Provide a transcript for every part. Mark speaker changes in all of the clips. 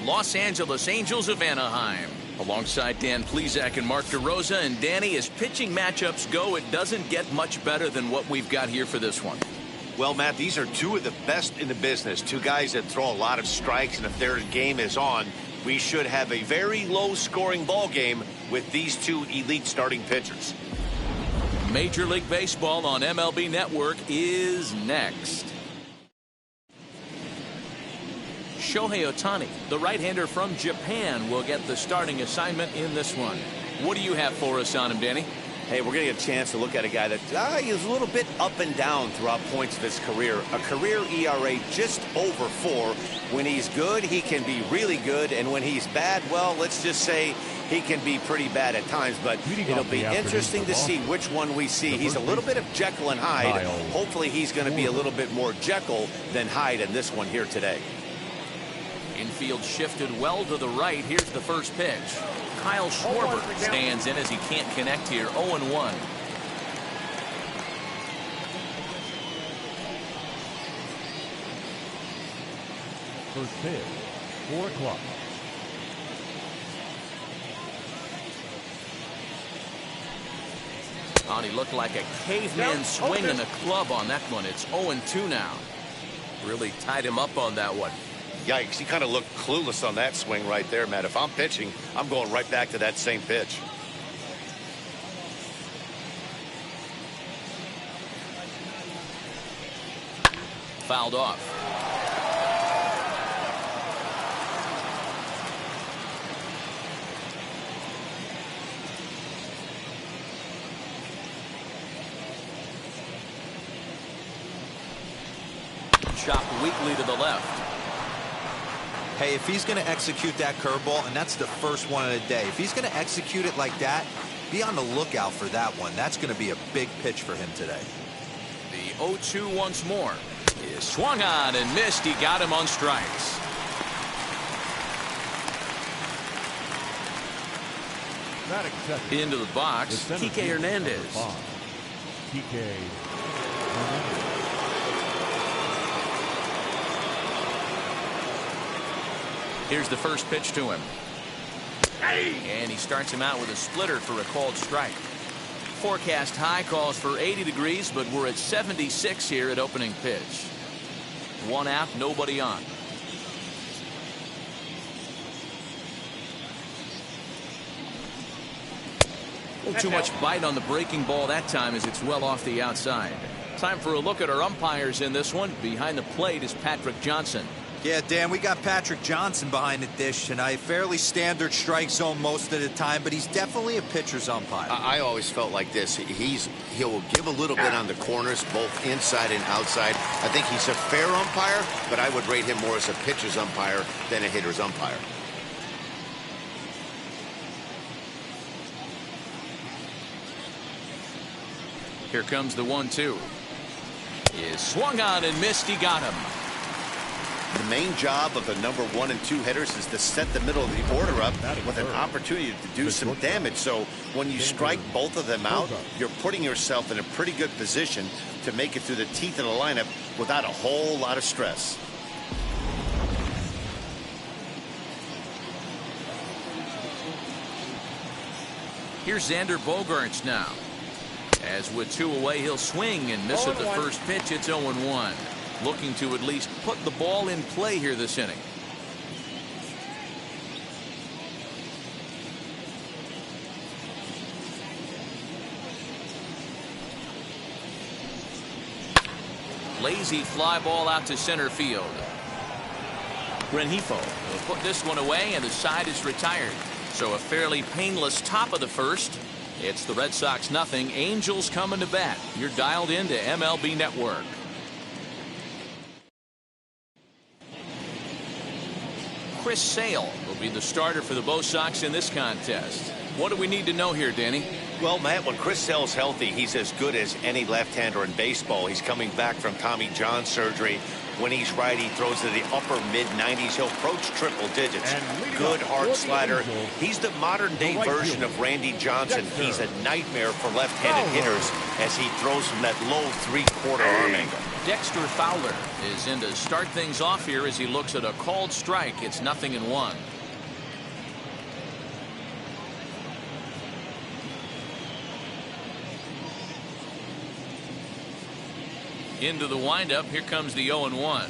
Speaker 1: Los Angeles Angels of Anaheim. Alongside Dan Plesac and Mark DeRosa. And Danny, as pitching matchups go, it doesn't get much better than what we've got here for this one.
Speaker 2: Well, Matt, these are two of the best in the business. Two guys that throw a lot of strikes, and if their game is on, we should have a very low-scoring ball game with these two elite starting pitchers.
Speaker 1: Major League Baseball on MLB Network is next. Shohei Ohtani, the right-hander from Japan, will get the starting assignment in this one. What do you have for us on him, Danny?
Speaker 2: Hey, we're going to get a chance to look at a guy that is a little bit up and down throughout points of his career. A career ERA just over 4. When he's good, he can be really good. And when he's bad, well, let's just say he can be pretty bad at times. But it'll be interesting to see which one we see. He's a little bit of Jekyll and Hyde. Hopefully he's going to be a little bit more Jekyll than Hyde in this one here today.
Speaker 1: Infield shifted well to the right. Here's the first pitch. Kyle Schwarber stands in as he can't connect here. 0-1.
Speaker 3: First pitch, 4 o'clock.
Speaker 1: Oh, he looked like a caveman swinging the club on that one. It's 0-2 now.
Speaker 4: Really tied him up on that one.
Speaker 2: Yikes, he kind of looked clueless on that swing right there, Matt. If I'm pitching, I'm going right back to that same pitch.
Speaker 1: Fouled off. Chopped weakly to the left.
Speaker 5: Hey, if he's going to execute that curveball, and that's the first one of the day, if he's going to execute it like that, be on the lookout for that one. That's going to be a big pitch for him today.
Speaker 1: The 0-2 once more. Is swung on and missed. He got him on strikes. Into the box, Kike Hernandez.
Speaker 3: Kike Hernandez.
Speaker 1: Here's the first pitch to him. And he starts him out with a splitter for a called strike. Forecast high calls for 80 degrees, but we're at 76 here at opening pitch. 1 out, nobody on. Too much bite on the breaking ball that time as it's well off the outside. Time for a look at our umpires in this one. Behind the plate is Patrick Johnson.
Speaker 5: Yeah, Dan, we got Patrick Johnson behind the dish tonight. Fairly standard strike zone most of the time, but he's definitely a pitcher's umpire.
Speaker 2: I always felt like this. He'll give a little bit on the corners, both inside and outside. I think he's a fair umpire, but I would rate him more as a pitcher's umpire than a hitter's umpire.
Speaker 1: Here comes the 1-2. Is swung on and missed. He got him.
Speaker 2: The main job of the number 1 and 2 hitters is to set the middle of the order up with an opportunity to do some damage. So when you strike both of them out, you're putting yourself in a pretty good position to make it through the teeth of the lineup without a whole lot of stress.
Speaker 1: Here's Xander Bogaerts now. As with 2 away, he'll swing and miss at the first pitch. It's 0-1. Looking to at least put the ball in play here this inning. Lazy fly ball out to center field. Rengifo will put this one away, and the side is retired. So a fairly painless top of the first. It's the Red Sox nothing. Angels coming to bat. You're dialed into MLB Network. Chris Sale will be the starter for the Bo Sox in this contest. What do we need to know here, Danny?
Speaker 2: Well, Matt, when Chris Sale's healthy, he's as good as any left-hander in baseball. He's coming back from Tommy John surgery. When he's right, he throws to the upper mid-90s. He'll approach triple digits. Good hard slider. He's the modern-day version of Randy Johnson. He's a nightmare for left-handed hitters as he throws from that low 3/4 arm angle.
Speaker 1: Fowler is in to start things off here as he looks at a called strike. It's 0-1. Into the windup. Here comes the 0-1.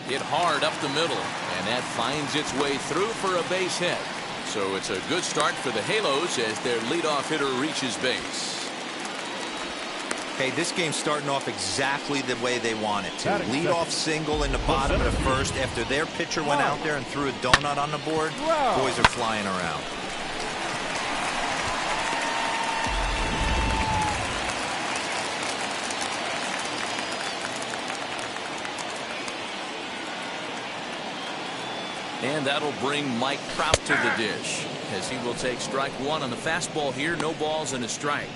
Speaker 1: Hit hard up the middle, and that finds its way through for a base hit. So it's a good start for the Halos as their leadoff hitter reaches base.
Speaker 5: Hey, this game's starting off exactly the way they want it to. Leadoff single in the bottom of the first after their pitcher went out there and threw a donut on the board. Boys are flying around.
Speaker 1: And that'll bring Mike Trout to the dish as he will take strike one on the fastball here. No balls and a strike.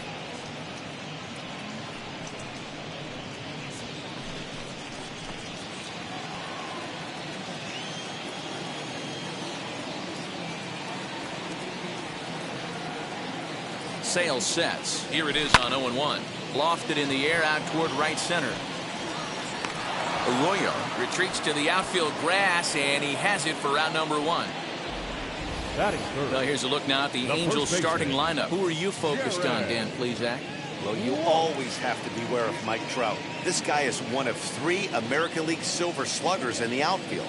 Speaker 1: Sales sets. Here it is on 0-1. Lofted in the air out toward right center. Arroyo retreats to the outfield grass, and he has it for out number one. Well, here's a look now at the Angels starting lineup. Who are you focused on, Dan Plesac?
Speaker 2: Well, you always have to beware of Mike Trout. This guy is one of 3 American League Silver Sluggers in the outfield.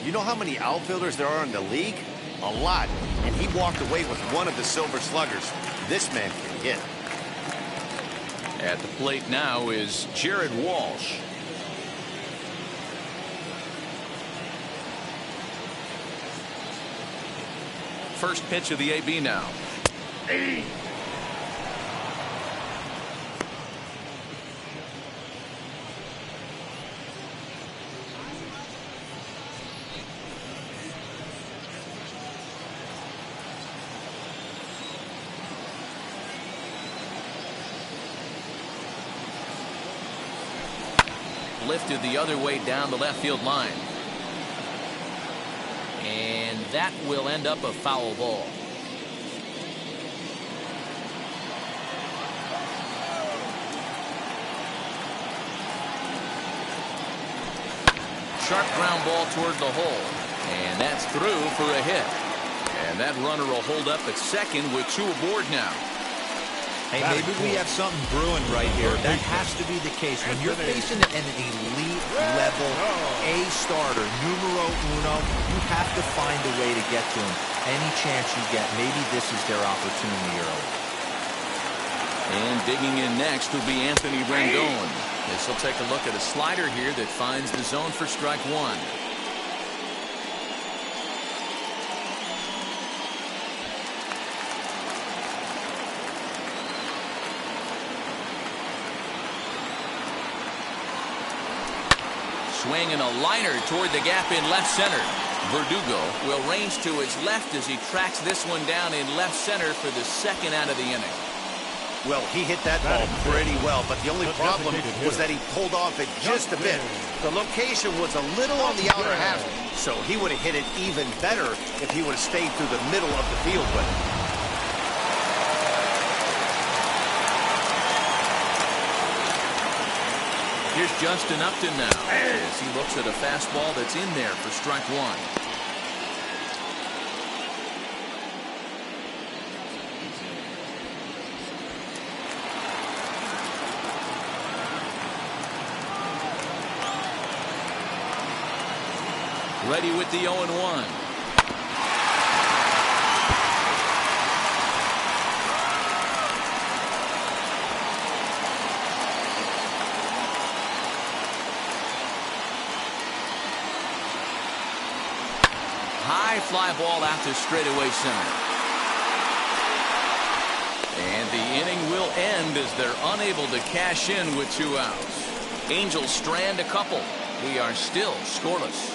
Speaker 2: You know how many outfielders there are in the league? A lot. And he walked away with one of the Silver Sluggers. This man can hit.
Speaker 1: At the plate now is Jared Walsh. First pitch of the AB now. Lifted the other way down the left field line. And that will end up a foul ball. Sharp ground ball toward the hole. And that's through for a hit. And that runner will hold up at second with 2 aboard now.
Speaker 5: Hey, maybe we have something brewing right here. That has to be the case. When you're facing an elite level A starter, numero uno, you have to find a way to get to him. Any chance you get, maybe this is their opportunity early.
Speaker 1: And digging in next will be Anthony Rendon. This will take a look at a slider here that finds the zone for strike one. Swinging a liner toward the gap in left center. Verdugo will range to his left as he tracks this one down in left center for the second out of the inning.
Speaker 2: Well, he hit that ball pretty well, but the only problem was that he pulled off it just a bit. The location was a little on the outer half, so he would have hit it even better if he would have stayed through the middle of the field with it.
Speaker 1: Here's Justin Upton now as he looks at a fastball that's in there for strike one. Ready with the 0-1. High fly ball out to straightaway center. And the inning will end as they're unable to cash in with 2 outs. Angels strand a couple. We are still scoreless.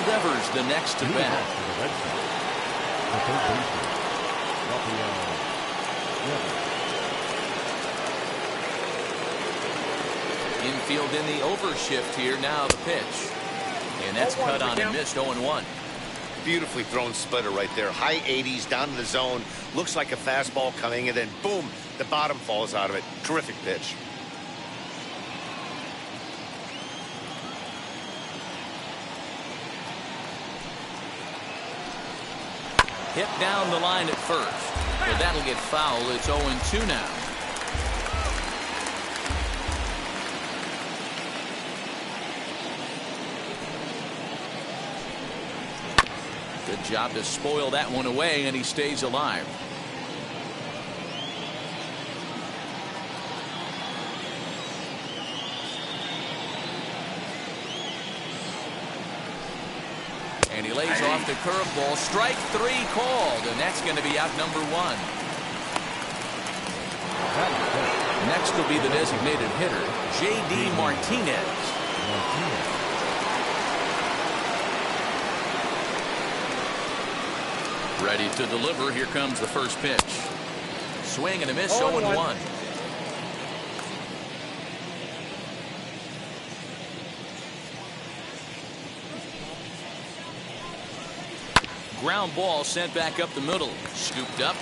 Speaker 1: Rafael Devers, the next to bat. Infield in the overshift here. Now the pitch. And that's cut on and missed. 0-1.
Speaker 2: Beautifully thrown splitter right there. High 80s down in the zone. Looks like a fastball coming, and then boom, the bottom falls out of it. Terrific pitch.
Speaker 1: Hit down the line at first. Well, that'll get foul. It's 0-2 now. Good job to spoil that one away, and he stays alive. And he lays off the curveball. Strike 3 called, and that's going to be out number 1. Next will be the designated hitter, J.D. Martinez. Ready to deliver. Here comes the first pitch. Swing and a miss. 0-1. Ground ball sent back up the middle. Scooped up.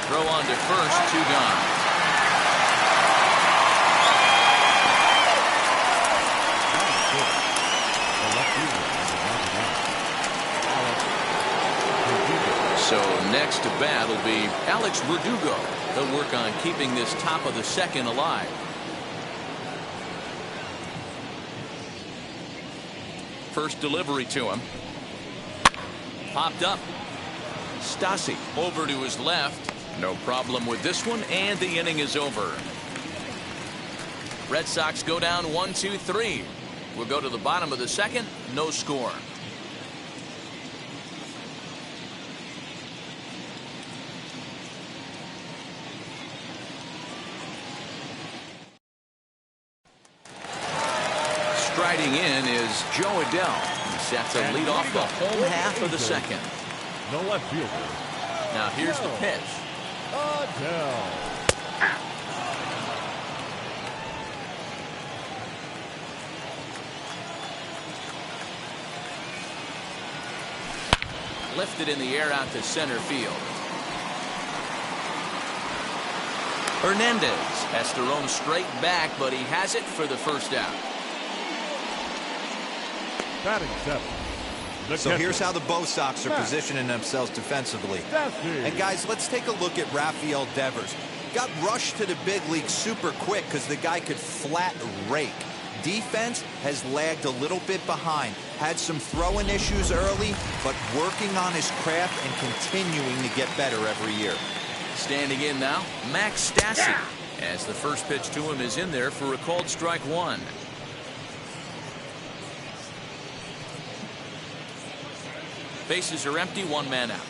Speaker 1: Throw on to first. 2 gone. So next to bat will be Alex Verdugo. He'll work on keeping this top of the second alive. First delivery to him. Popped up. Stassi over to his left. No problem with this one, and the inning is over. Red Sox go down 1-2-3. We'll go to the bottom of the second. No score. Striding in is Joe Adell. He sets a lead off the home half of the second.
Speaker 3: No left fielder.
Speaker 1: Now here's the pitch.
Speaker 3: Adell.
Speaker 1: Lifted in the air out to center field. Hernandez has to roam straight back, but he has it for the first out.
Speaker 3: Batting 7.
Speaker 5: So here's how the Bo Sox are positioning themselves defensively. And guys, let's take a look at Rafael Devers. Got rushed to the big league super quick because the guy could flat rake. Defense has lagged a little bit behind. Had some throwing issues early, but working on his craft and continuing to get better every year.
Speaker 1: Standing in now, Max Stassi, as the first pitch to him is in there for a called strike 1. Bases are empty, 1 man out.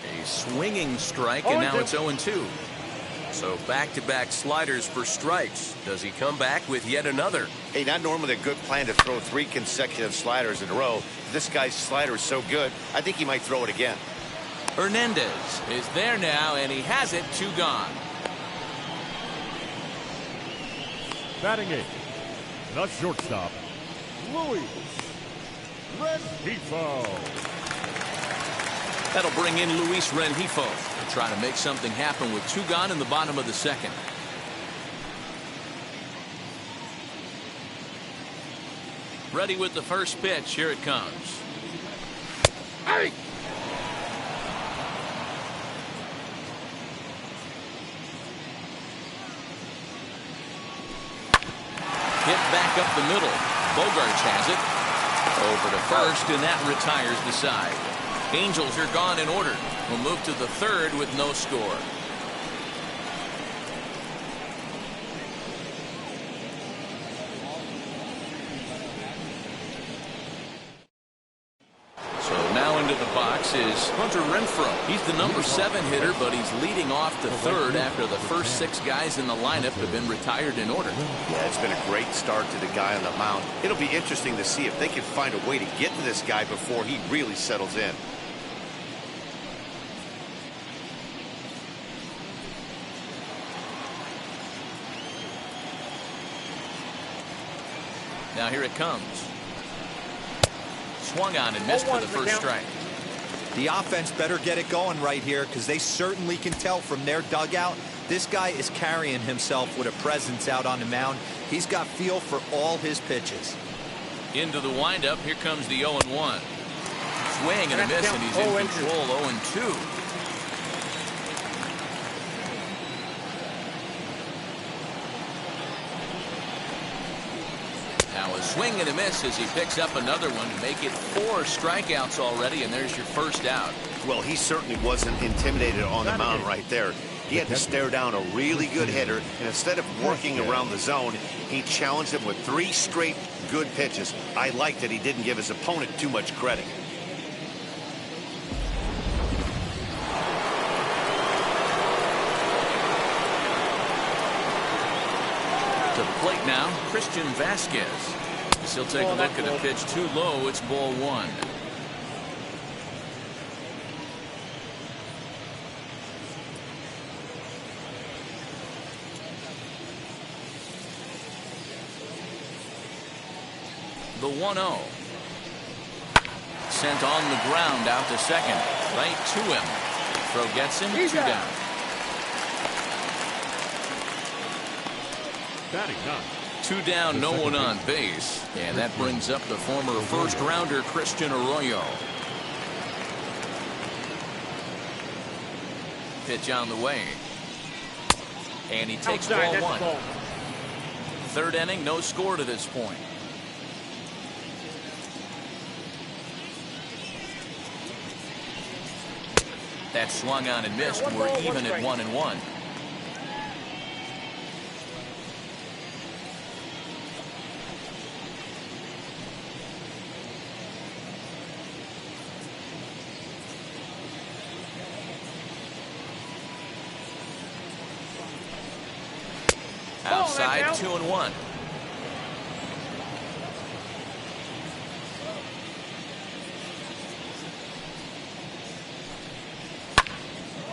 Speaker 1: A swinging strike, and now it's 0-2.
Speaker 4: So back-to-back sliders for strikes. Does he come back with yet another?
Speaker 2: Hey, not normally a good plan to throw 3 consecutive sliders in a row. This guy's slider is so good, I think he might throw it again.
Speaker 1: Hernandez is there now, and he has it. 2 gone.
Speaker 3: Batting 8. The shortstop, Luis Rengifo.
Speaker 1: That'll bring in Luis Rengifo, trying to make something happen with 2 gone in the bottom of the second. Ready with the first pitch. Here it comes. Hey! Hit back up the middle. Bogarts has it. Over to first, and that retires the side. Angels are gone in order. We'll move to the third with no score. So now into the box box is Hunter Renfroe. He's the number 7 hitter, but he's leading off the third after the first 6 guys in the lineup have been retired in order.
Speaker 2: Yeah, it's been a great start to the guy on the mound. It'll be interesting to see if they can find a way to get to this guy before he really settles in.
Speaker 1: Now here it comes. Swung on and missed for the first strike.
Speaker 5: The offense better get it going right here, because they certainly can tell from their dugout this guy is carrying himself with a presence out on the mound. He's got feel for all his pitches.
Speaker 1: Into the windup. Here comes the 0-1. Swing and a miss, and he's in control. 0-2. Now a swing and a miss as he picks up another one to make it 4 strikeouts already, and there's your first out.
Speaker 2: Well, he certainly wasn't intimidated on the mound right there. He had to stare down a really good hitter, and instead of working around the zone, he challenged him with 3 straight good pitches. I like that he didn't give his opponent too much credit.
Speaker 1: To the plate now, Christian Vasquez. As he'll take a look at a pitch too low. It's ball 1. The 1-0. Sent on the ground out to second. Right to him. Throw gets him. 2 down.
Speaker 3: Batting 9.
Speaker 1: 2 down, no one on base. And that brings up the former first-rounder Christian Arroyo. Pitch on the way. And he takes ball 1. Third inning, no score to this point. That swung on and missed. We're even at 1-1. Outside, 2-1.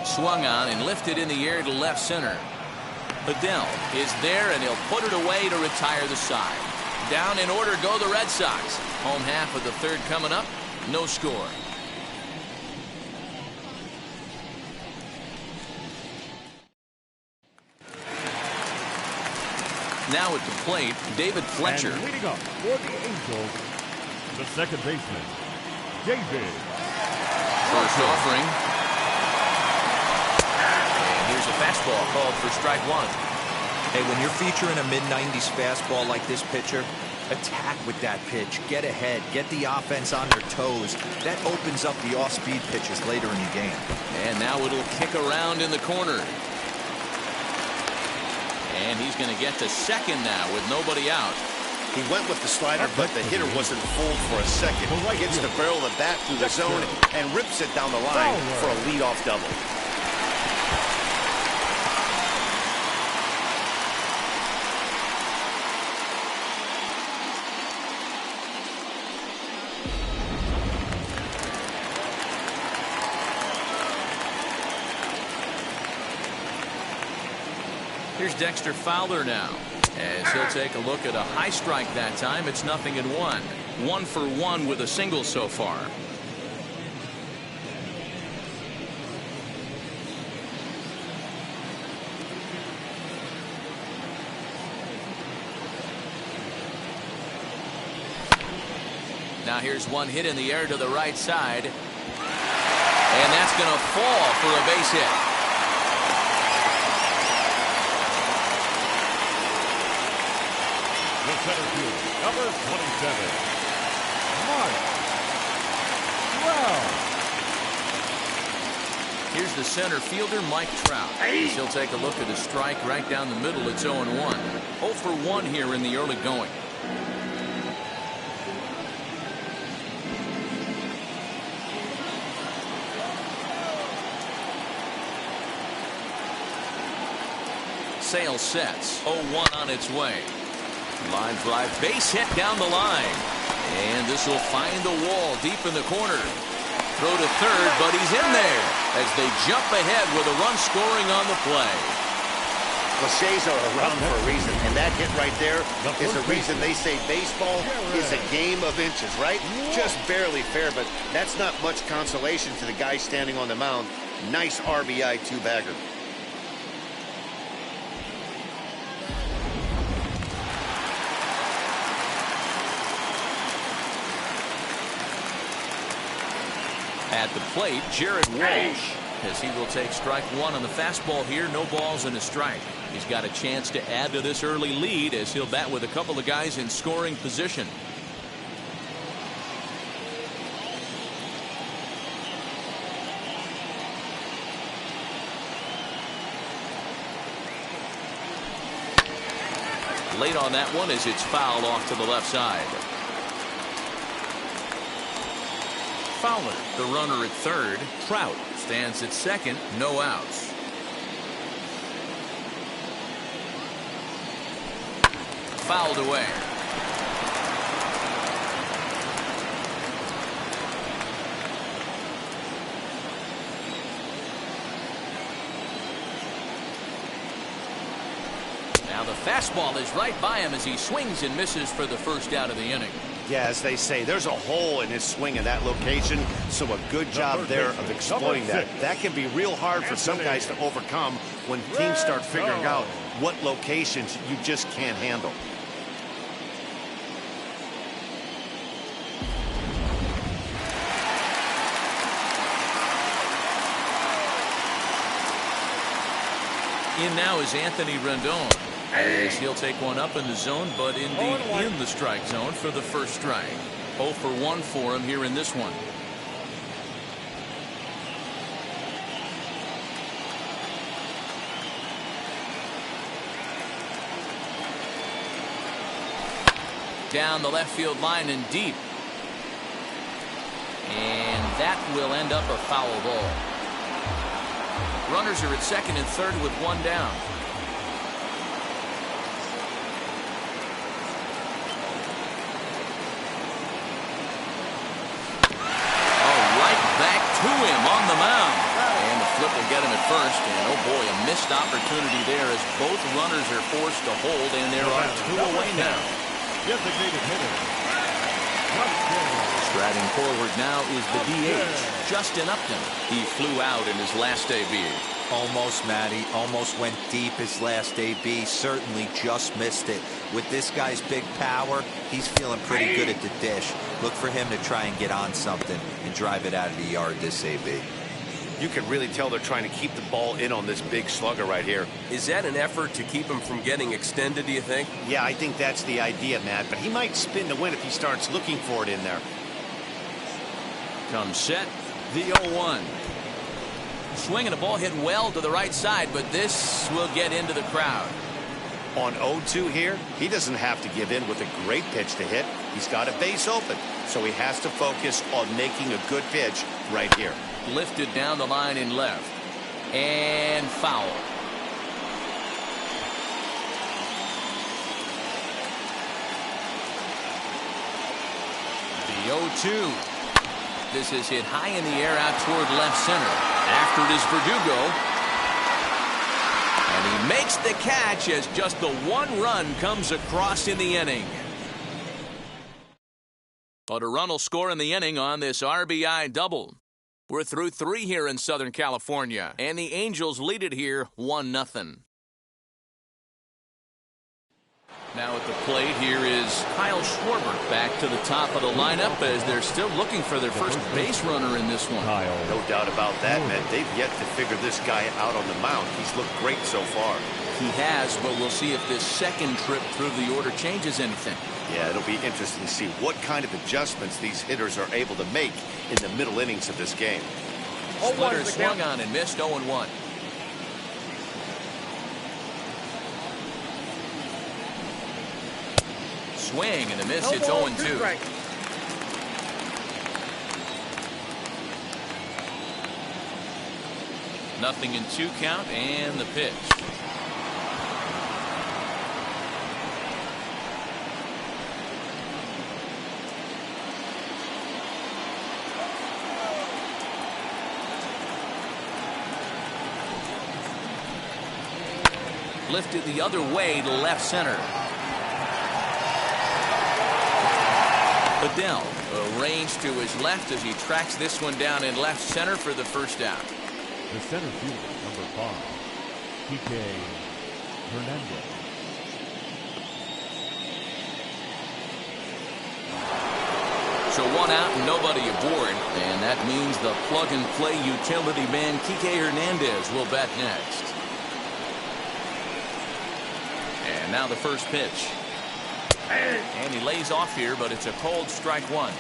Speaker 1: Swung on and lifted in the air to left center. Adele is there, and he'll put it away to retire the side. Down in order go the Red Sox. Home half of the third coming up. No score. Now at the plate, David Fletcher.
Speaker 3: And leading up for the Angels, the second baseman, David.
Speaker 1: First offering. And here's a fastball called for strike 1.
Speaker 5: Hey, when you're featuring a mid-90s fastball like this pitcher, attack with that pitch. Get ahead. Get the offense on their toes. That opens up the off-speed pitches later in the game.
Speaker 1: And now it'll kick around in the corner. And he's going to get to second now with nobody out.
Speaker 2: He went with the slider, but the hitter wasn't fooled for a second. He gets the barrel of the bat through the zone and rips it down the line for a leadoff double.
Speaker 1: Here's Dexter Fowler now, as he'll take a look at a high strike that time. It's 0-1. 1 for 1 with a single so far. Now here's one hit in the air to the right side. And that's going to fall for a base hit.
Speaker 3: The center fielder, number 27, Mark Trout.
Speaker 1: Here's the center fielder, Mike Trout. He'll take a look at a strike right down the middle. It's 0-1. 0 for 1 here in the early going. Sale sets. 0-1 on its way. Line drive, base hit down the line. And this will find the wall deep in the corner. Throw to third, but he's in there as they jump ahead with a run scoring on the play.
Speaker 2: Cliches are around for a reason, and that hit right there is the reason they say baseball is a game of inches, right? Just barely fair, but that's not much consolation to the guy standing on the mound. Nice RBI two-bagger.
Speaker 1: At the plate, Jared Walsh, as he will take strike one on the fastball here. No balls and a strike. He's got a chance to add to this early lead as he'll bat with a couple of guys in scoring position. Late on that one as it's fouled off to the left side. Fowler, the runner at third. Trout stands at second. No outs. Fouled away. Now the fastball is right by him as he swings and misses for the first out of the inning.
Speaker 2: Yeah, as they say, there's a hole in his swing in that location, so a good job there of exploiting that. That can be real hard for some guys to overcome when teams start figuring out what locations you just can't handle.
Speaker 1: In now is Anthony Rendon, as he'll take one up in the zone, but indeed in the strike zone for the first strike. 0 for 1 for him here in this one. Down the left field line and deep. And that will end up a foul ball. Runners are at second and third with one down. To him on the mound, and the flip will get him at first, and oh boy, a missed opportunity there as both runners are forced to hold, and there are two away now.
Speaker 3: Designated hitter.
Speaker 1: Striding forward now is the DH, Justin Upton. He flew out in his last AB.
Speaker 5: Almost, Matty. Almost went deep his last AB. Certainly just missed it. With this guy's big power, he's feeling pretty good at the dish. Look for him to try and get on something and drive it out of the yard this AB.
Speaker 2: You can really tell they're trying to keep the ball in on this big slugger right here.
Speaker 4: Is that an effort to keep him from getting extended, do you think?
Speaker 2: Yeah, I think that's the idea, Matt, but he might spin the win if he starts looking for it in there.
Speaker 1: Comes set, the 0-1. Swinging a ball hit well to the right side, but this will get into the crowd.
Speaker 2: On 0-2 here, he doesn't have to give in with a great pitch to hit. He's got a base open, so he has to focus on making a good pitch right here.
Speaker 1: Lifted down the line in left. And foul. The 0-2. This is hit high in the air out toward left center. After it is Verdugo. And he makes the catch as just the one run comes across in the inning. But a run will score in the inning on this RBI double. We're through 3 here in Southern California, and the Angels lead it here 1-0. Now at the plate, here is Kyle Schwarber back to the top of the lineup as they're still looking for their first base runner in this one.
Speaker 2: No doubt about that, man. They've yet to figure this guy out on the mound. He's looked great so far.
Speaker 1: He has, but we'll see if this second trip through the order changes anything.
Speaker 2: Yeah, it'll be interesting to see what kind of adjustments these hitters are able to make in the middle innings of this game.
Speaker 1: Splitter swung on and missed. 0-1. Swing and a miss. It's 0-2. Nothing in 2 count, and the pitch. lifted the other way to left center. Adele arranged to his left as he tracks this one down in left center for the first down.
Speaker 3: The center fielder, number 5, Kike Hernandez.
Speaker 1: So one out and nobody aboard, and that means the plug-and-play utility man Kike Hernandez will bat next. And now the first pitch. And he lays off here, but it's a cold strike one.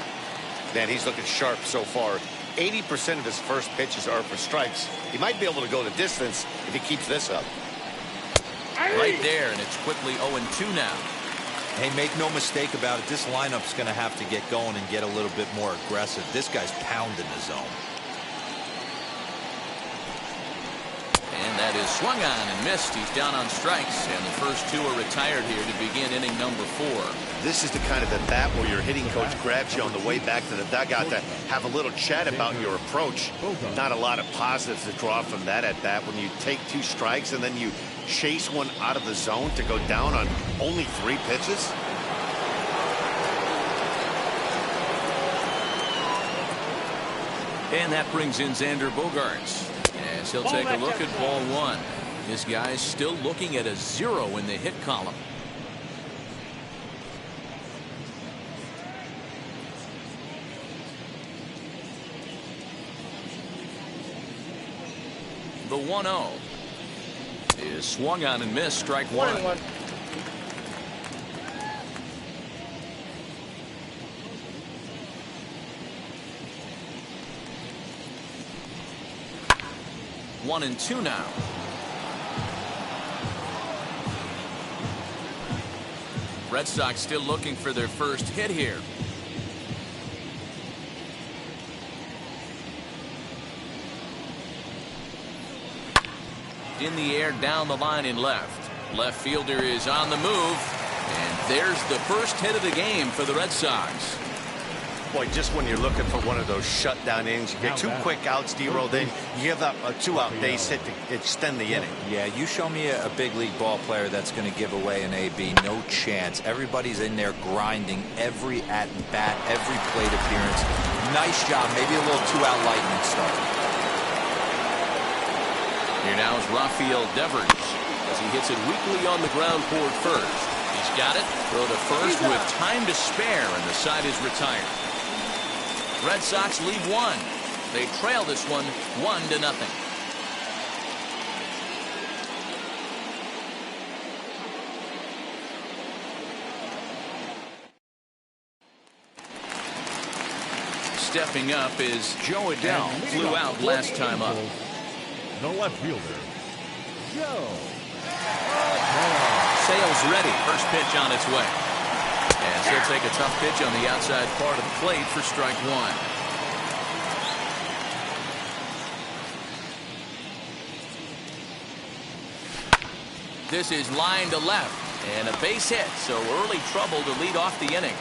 Speaker 2: Man, he's looking sharp so far. 80% of his first pitches are for strikes. He might be able to go the distance if he keeps this up.
Speaker 1: Right there, and it's quickly 0-2 now.
Speaker 5: Hey, make no mistake about it. This lineup's going to have to get going and get a little bit more aggressive. This guy's pounding the zone.
Speaker 1: And that is swung on and missed. He's down on strikes, and the first two are retired here to begin inning number 4.
Speaker 2: This is the kind of at bat where your hitting coach grabs you on the way back to the dugout to have a little chat about your approach. Not a lot of positives to draw from that at bat when you take 2 strikes and then you chase one out of the zone to go down on only 3 pitches.
Speaker 1: And that brings in Xander Bogaerts as he'll take a look at ball 1. This guy's still looking at a 0 in the hit column. The 1-0 is swung on and missed. Strike 1. 1-2 now. Red Sox still looking for their first hit here. In the air down the line in left. Left fielder is on the move. And there's the first hit of the game for the Red Sox.
Speaker 2: Boy, just when you're looking for one of those shutdown innings, you get 2 quick outs, D-Roll, then you give up a 2-out base hit to extend the inning.
Speaker 5: Yeah, you show me a big league ball player that's going to give away an AB. No chance. Everybody's in there grinding every at-bat, every plate appearance. Nice job. Maybe a little 2-out lightning start.
Speaker 1: Here now is Rafael Devers as he hits it weakly on the ground toward first. He's got it. Throw to first with time to spare, and the side is retired. Red Sox lead 1. They trail this one 1-0. Stepping up is Joe Adele. Flew out last time up.
Speaker 3: The left fielder, Joe.
Speaker 1: Sale's ready. First pitch on its way. And he'll take a tough pitch on the outside part of the plate for strike 1. This is line to left and a base hit, so early trouble to lead off the inning.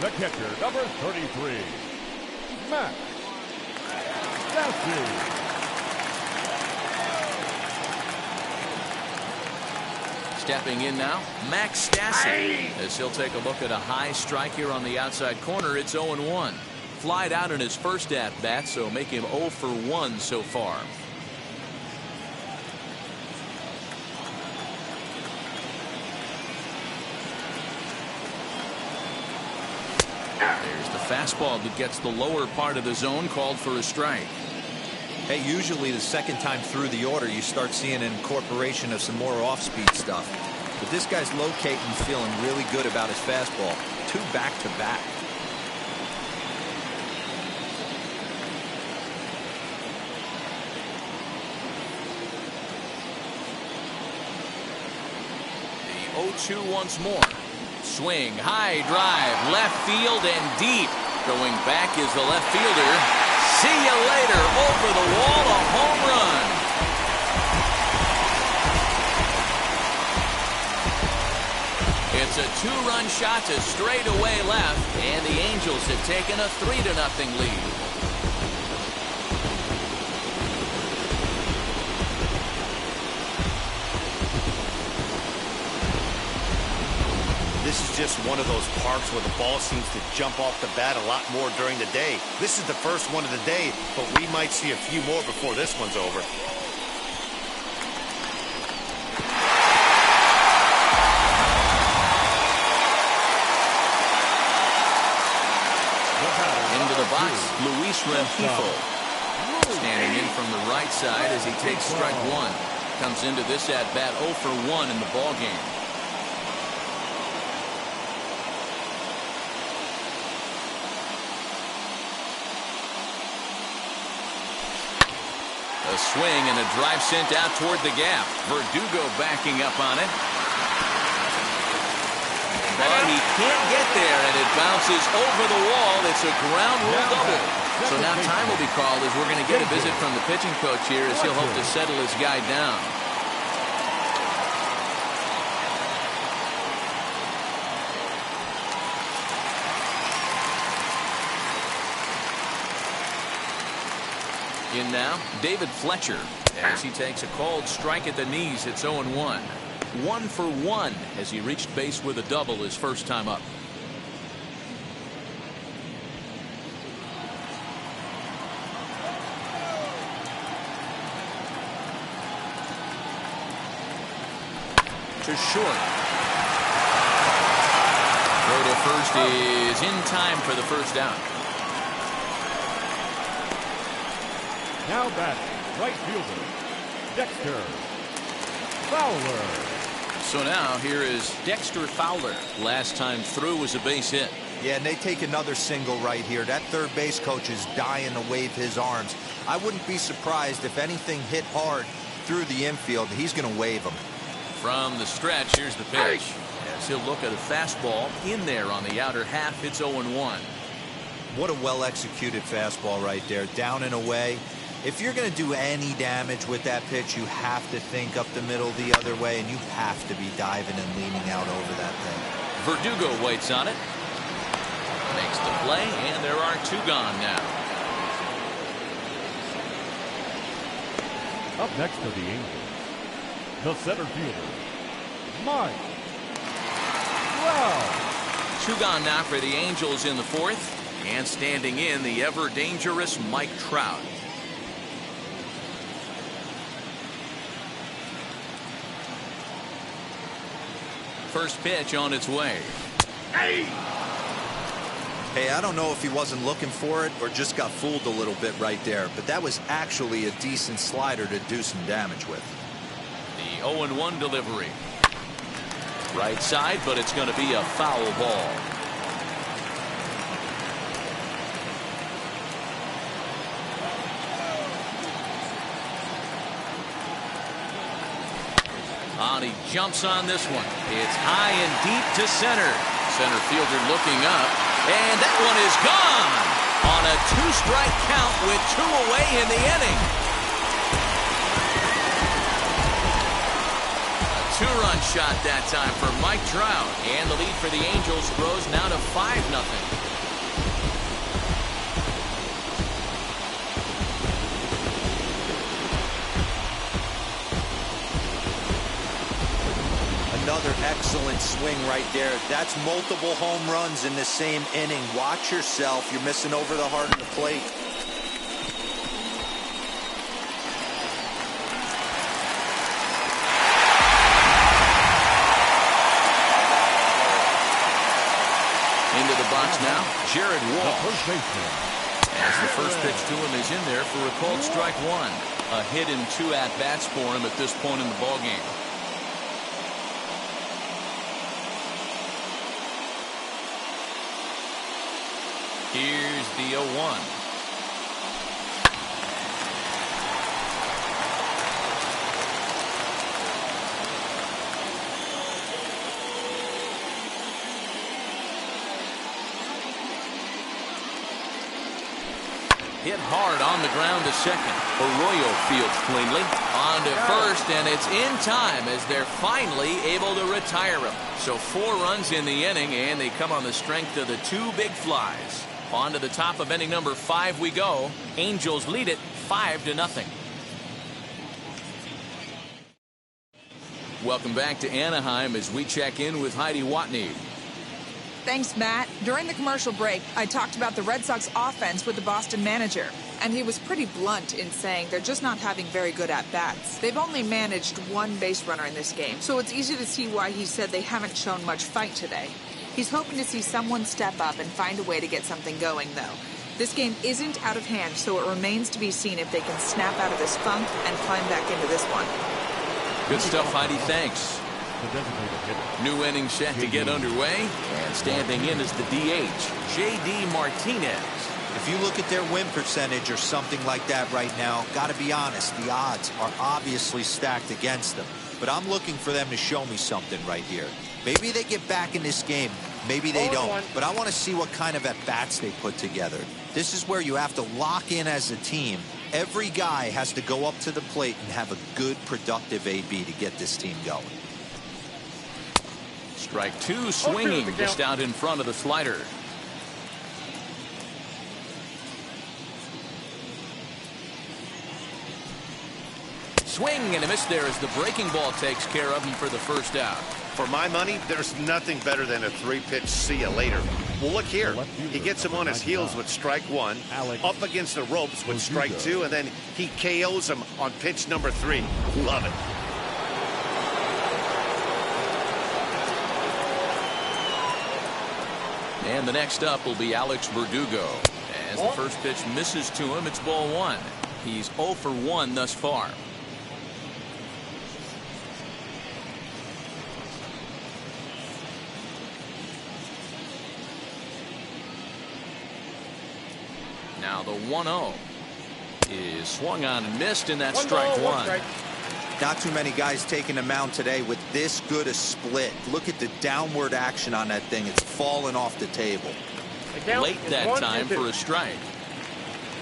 Speaker 3: The catcher, number 33, Max Stassi.
Speaker 1: Stepping in now, Max Stassi, as he'll take a look at a high strike here on the outside corner. It's 0-1. Flied out in his first at-bat, so make him 0 for 1 so far. There's the fastball that gets the lower part of the zone, called for a strike.
Speaker 5: Hey, usually the second time through the order, you start seeing an incorporation of some more off-speed stuff. But this guy's locating, feeling really good about his fastball. 2 back-to-back.
Speaker 1: The 0-2 once more. Swing, high drive, left field and deep. Going back is the left fielder. See you later. Over the wall, a home run. It's a 2-run shot to straightaway left, and the Angels have taken a 3-0 lead.
Speaker 2: just one of those parks where the ball seems to jump off the bat a lot more during the day. This is the first one of the day, but we might see a few more before this one's over.
Speaker 1: Into the box, Luis Rengifo. Standing in from the right side as he takes strike one. Comes into this at-bat 0 for 1 in the ball game. A swing and a drive sent out toward the gap. Verdugo backing up on it. But he can't get there, and it bounces over the wall. It's a ground rule double. So now time will be called as we're going to get a visit from the pitching coach here as he'll hope to settle his guy down. In now, David Fletcher, as he takes a called strike at the knees. It's 0-1. 1 for 1 as he reached base with a double his first time up. To short. Throw to first is in time for the first out.
Speaker 3: Now batting, right fielder, Dexter Fowler.
Speaker 1: So now here is Dexter Fowler. Last time through was a base hit.
Speaker 5: Yeah, and they take another single right here. That third base coach is dying to wave his arms. I wouldn't be surprised if anything hit hard through the infield. He's going to wave them.
Speaker 1: From the stretch, here's the pitch. As he'll look at a fastball in there on the outer half. It's 0-1.
Speaker 5: What a well-executed fastball right there. Down and away. If you're going to do any damage with that pitch, you have to think up the middle the other way, and you have to be diving and leaning out over that thing.
Speaker 1: Verdugo waits on it. Makes the play, and there are 2 gone now.
Speaker 3: Up next for the Angels, the center fielder, Mike Trout.
Speaker 1: 2 gone now for the Angels in the 4th. And standing in, the ever-dangerous Mike Trout. First pitch on its way.
Speaker 5: Hey, I don't know if he wasn't looking for it or just got fooled a little bit right there, but that was actually a decent slider to do some damage with.
Speaker 1: The 0-1 delivery. Right side, but it's going to be a foul ball. He jumps on this one. It's high and deep to center. Center fielder looking up, and that one is gone on a 2-strike count with 2 away in the inning. A 2-run shot that time for Mike Trout, and the lead for the Angels grows now to 5-0.
Speaker 5: Another excellent swing right there. That's multiple home runs in the same inning. Watch yourself. You're missing over the heart of the plate.
Speaker 1: Into the box now, Jared Walsh.
Speaker 3: First baseman.
Speaker 1: As the first pitch to him is in there for a called strike 1. A hit in 2 at-bats for him at this point in the ballgame. Here's the 0-1. Hit hard on the ground to second. Arroyo fields cleanly. On to first, and it's in time as they're finally able to retire him. So 4 runs in the inning, and they come on the strength of the 2 big flies. On to the top of inning number 5 we go. Angels lead it 5-0. Welcome back to Anaheim as we check in with Heidi Watney.
Speaker 6: Thanks, Matt. During the commercial break, I talked about the Red Sox offense with the Boston manager, and he was pretty blunt in saying they're just not having very good at-bats. They've only managed one base runner in this game, so it's easy to see why he said they haven't shown much fight today. He's hoping to see someone step up and find a way to get something going, though. This game isn't out of hand, so it remains to be seen if they can snap out of this funk and climb back into this one.
Speaker 1: Good stuff, Heidi. Thanks. New inning set to get underway, and standing in is the DH, J.D. Martinez.
Speaker 5: If you look at their win percentage or something like that right now, got to be honest, the odds are obviously stacked against them. But I'm looking for them to show me something right here. Maybe they get back in this game, maybe they don't. But I want to see what kind of at-bats they put together. This is where you have to lock in as a team. Every guy has to go up to the plate and have a good, productive AB to get this team going.
Speaker 1: Strike two, swinging just out in front of the slider. Swing and a miss there as the breaking ball takes care of him for the first out.
Speaker 2: For my money, there's nothing better than a 3-pitch see you later. Well, look here. He gets him on his heels with strike 1, up against the ropes with strike 2, and then he KOs him on pitch number 3. Love it.
Speaker 1: And the next up will be Alex Verdugo. As the first pitch misses to him, it's ball 1. He's 0 for 1 thus far. Now the 1-0 is swung on and missed, and that's strike 1.
Speaker 5: Not too many guys taking the mound today with this good a split. Look at the downward action on that thing. It's falling off the table.
Speaker 1: Late that time for a strike.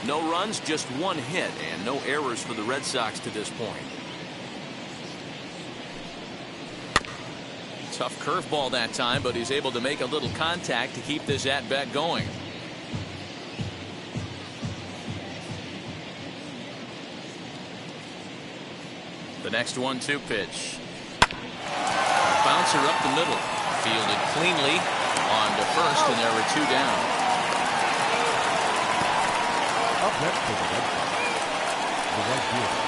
Speaker 1: No runs, just 1 hit, and no errors for the Red Sox to this point. Tough curveball that time, but he's able to make a little contact to keep this at-bat going. The next 1-2 pitch. Bouncer up the middle. Fielded cleanly on to first, and there are 2 down.
Speaker 3: Up next for the Red Sox, the right fielder,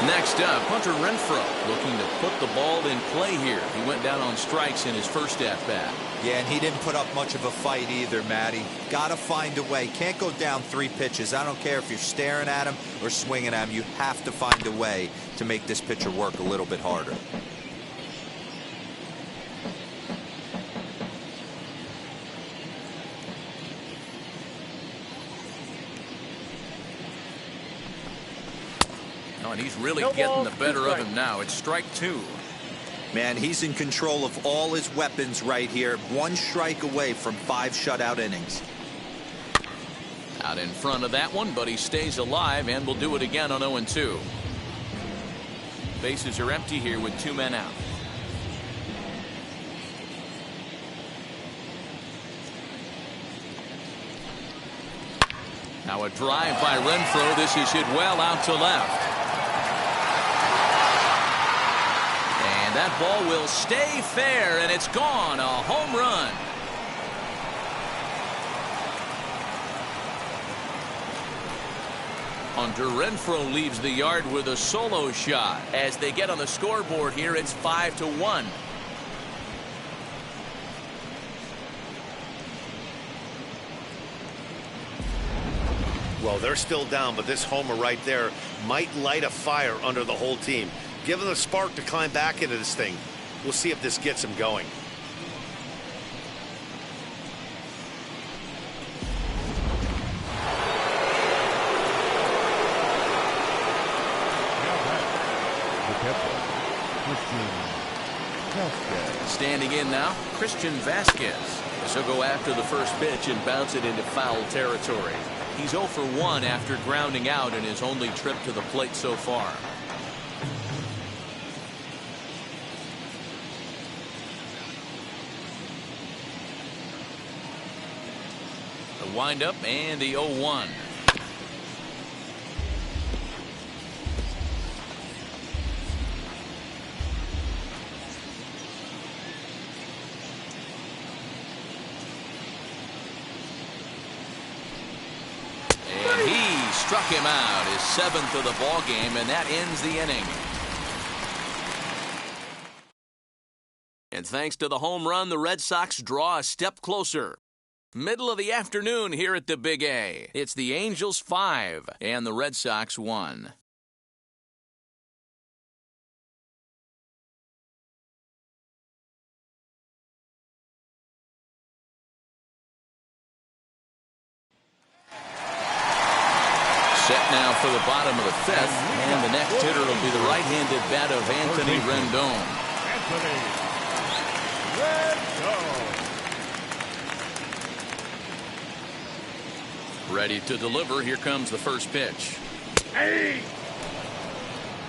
Speaker 1: Next up, Hunter Renfroe looking to put the ball in play here. He went down on strikes in his first at-bat.
Speaker 5: Yeah, and he didn't put up much of a fight either, Matty. Got to find a way. Can't go down 3 pitches. I don't care if you're staring at him or swinging at him. You have to find a way to make this pitcher work a little bit harder.
Speaker 1: Oh, and he's really getting the better of him now. It's strike 2.
Speaker 5: Man, he's in control of all his weapons right here. 1 strike away from 5 shutout innings.
Speaker 1: Out in front of that one, but he stays alive and will do it again on 0-2. Bases are empty here with 2 men out. Now a drive by Renfroe. This is hit well out to left. And that ball will stay fair, and it's gone. A home run. Hunter Renfroe leaves the yard with a solo shot. As they get on the scoreboard here, it's 5-1.
Speaker 2: Well, they're still down, but this homer right there might light a fire under the whole team. Give them a spark to climb back into this thing. We'll see if this gets them going.
Speaker 1: Standing in now, Christian Vasquez. He'll go after the first pitch and bounce it into foul territory. He's 0 for 1 after grounding out in his only trip to the plate so far. The windup and the 0-1. him out, his 7th of the ball game, and that ends the inning. And thanks to the home run, the Red Sox draw a step closer. Middle of the afternoon here at the Big A. It's the Angels 5 and the Red Sox 1. Set now for the bottom of the 5th, and the next hitter will be the right-handed bat of Anthony Rendon. Ready to deliver. Here comes the first pitch.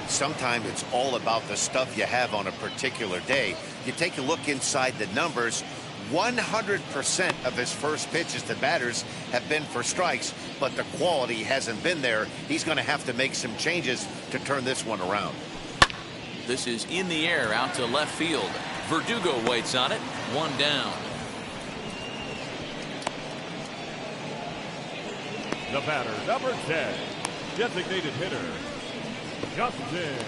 Speaker 2: Sometimes it's all about the stuff you have on a particular day. You take a look inside the numbers. 100% of his first pitches to batters have been for strikes, but the quality hasn't been there. He's going to have to make some changes to turn this one around.
Speaker 1: This is in the air out to left field. Verdugo waits on it. 1 down.
Speaker 3: The batter, number 10, designated hitter, Justin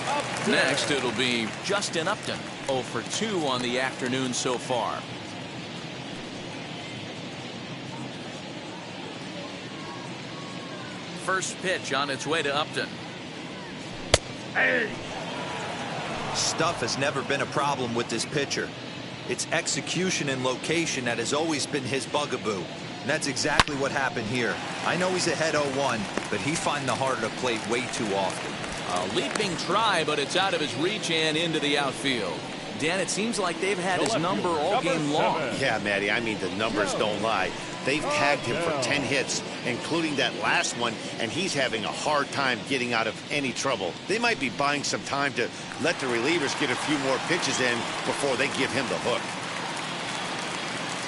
Speaker 3: Upton.
Speaker 1: Next, it'll be Justin Upton. 0 for 2 on the afternoon so far. First pitch on its way to Upton.
Speaker 5: Stuff has never been a problem with this pitcher. It's execution and location that has always been his bugaboo. And that's exactly what happened here. I know he's ahead 0-1, but he's finding the heart of the plate way too often.
Speaker 1: A leaping try, but it's out of his reach and into the outfield. Dan, it seems like they've had his number all game long.
Speaker 2: Yeah, Matty, I mean, the numbers don't lie. They've tagged him for 10 hits, including that last one, and he's having a hard time getting out of any trouble. They might be buying some time to let the relievers get a few more pitches in before they give him the hook.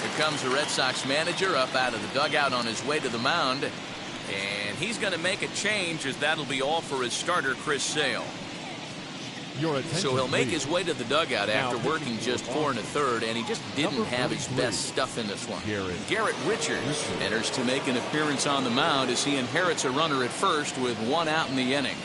Speaker 1: Here comes the Red Sox manager up out of the dugout on his way to the mound. And he's going to make a change, as that'll be all for his starter, Chris Sale. So he'll make his way to the dugout after working just 4 1/3, and he just didn't have his best stuff in this one. Garrett Richards enters to make an appearance on the mound as he inherits a runner at first with 1 out in the inning.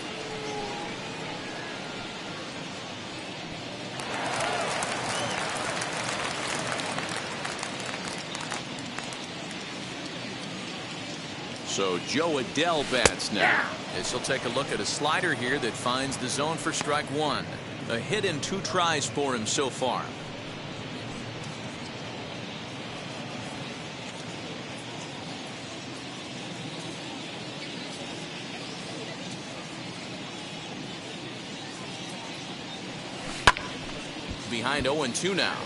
Speaker 1: So Joe Adele bats now. As he'll take a look at a slider here that finds the zone for strike 1. A hit and 2 tries for him so far. Behind 0-2 now.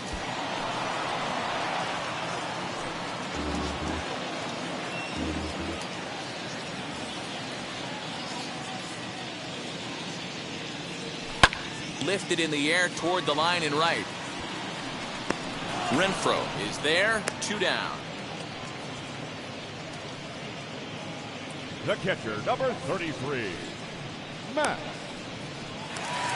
Speaker 1: Lifted in the air toward the line and right. Renfroe is there. 2 down.
Speaker 3: The catcher, number 33, Max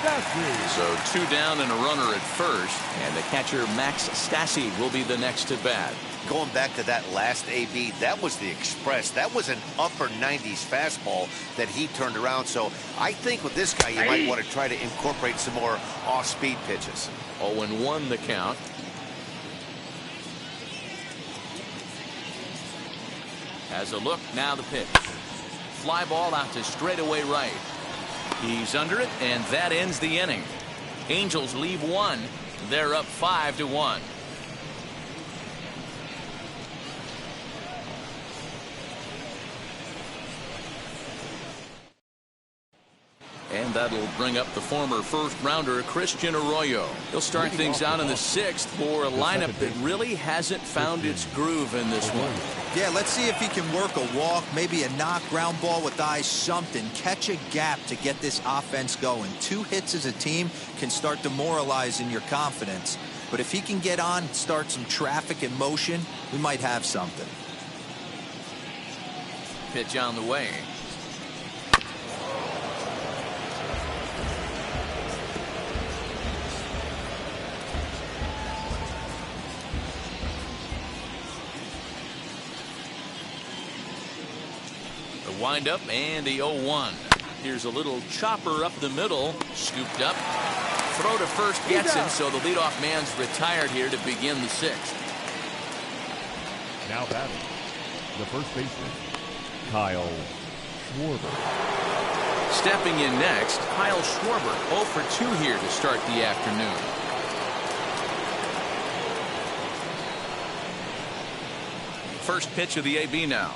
Speaker 3: Stassi.
Speaker 1: So 2 down and a runner at first, and the catcher Max Stassi will be the next to bat.
Speaker 2: Going back to that last AB, that was the express. That was an upper 90s fastball that he turned around. So I think with this guy, you might want to try to incorporate some more off-speed pitches.
Speaker 1: 0-1 the count. Has a look, now the pitch. Fly ball out to straightaway right. He's under it, and that ends the inning. Angels leave 1. They're up 5-1. And that'll bring up the former first-rounder Christian Arroyo. He'll start things out in the 6th for a lineup that really hasn't found its groove in this one.
Speaker 5: Yeah, let's see if he can work a walk, maybe a knock, ground ball with eyes, something. Catch a gap to get this offense going. 2 hits as a team can start demoralizing your confidence. But if he can get on, start some traffic in motion, we might have something.
Speaker 1: Pitch on the way. Wind-up and the 0-1. Here's a little chopper up the middle. Scooped up. Throw to first gets him, so the leadoff man's retired here to begin the 6th.
Speaker 3: Now batting, the first baseman, Kyle Schwarber.
Speaker 1: Stepping in next, Kyle Schwarber, 0 for 2 here to start the afternoon. First pitch of the AB now.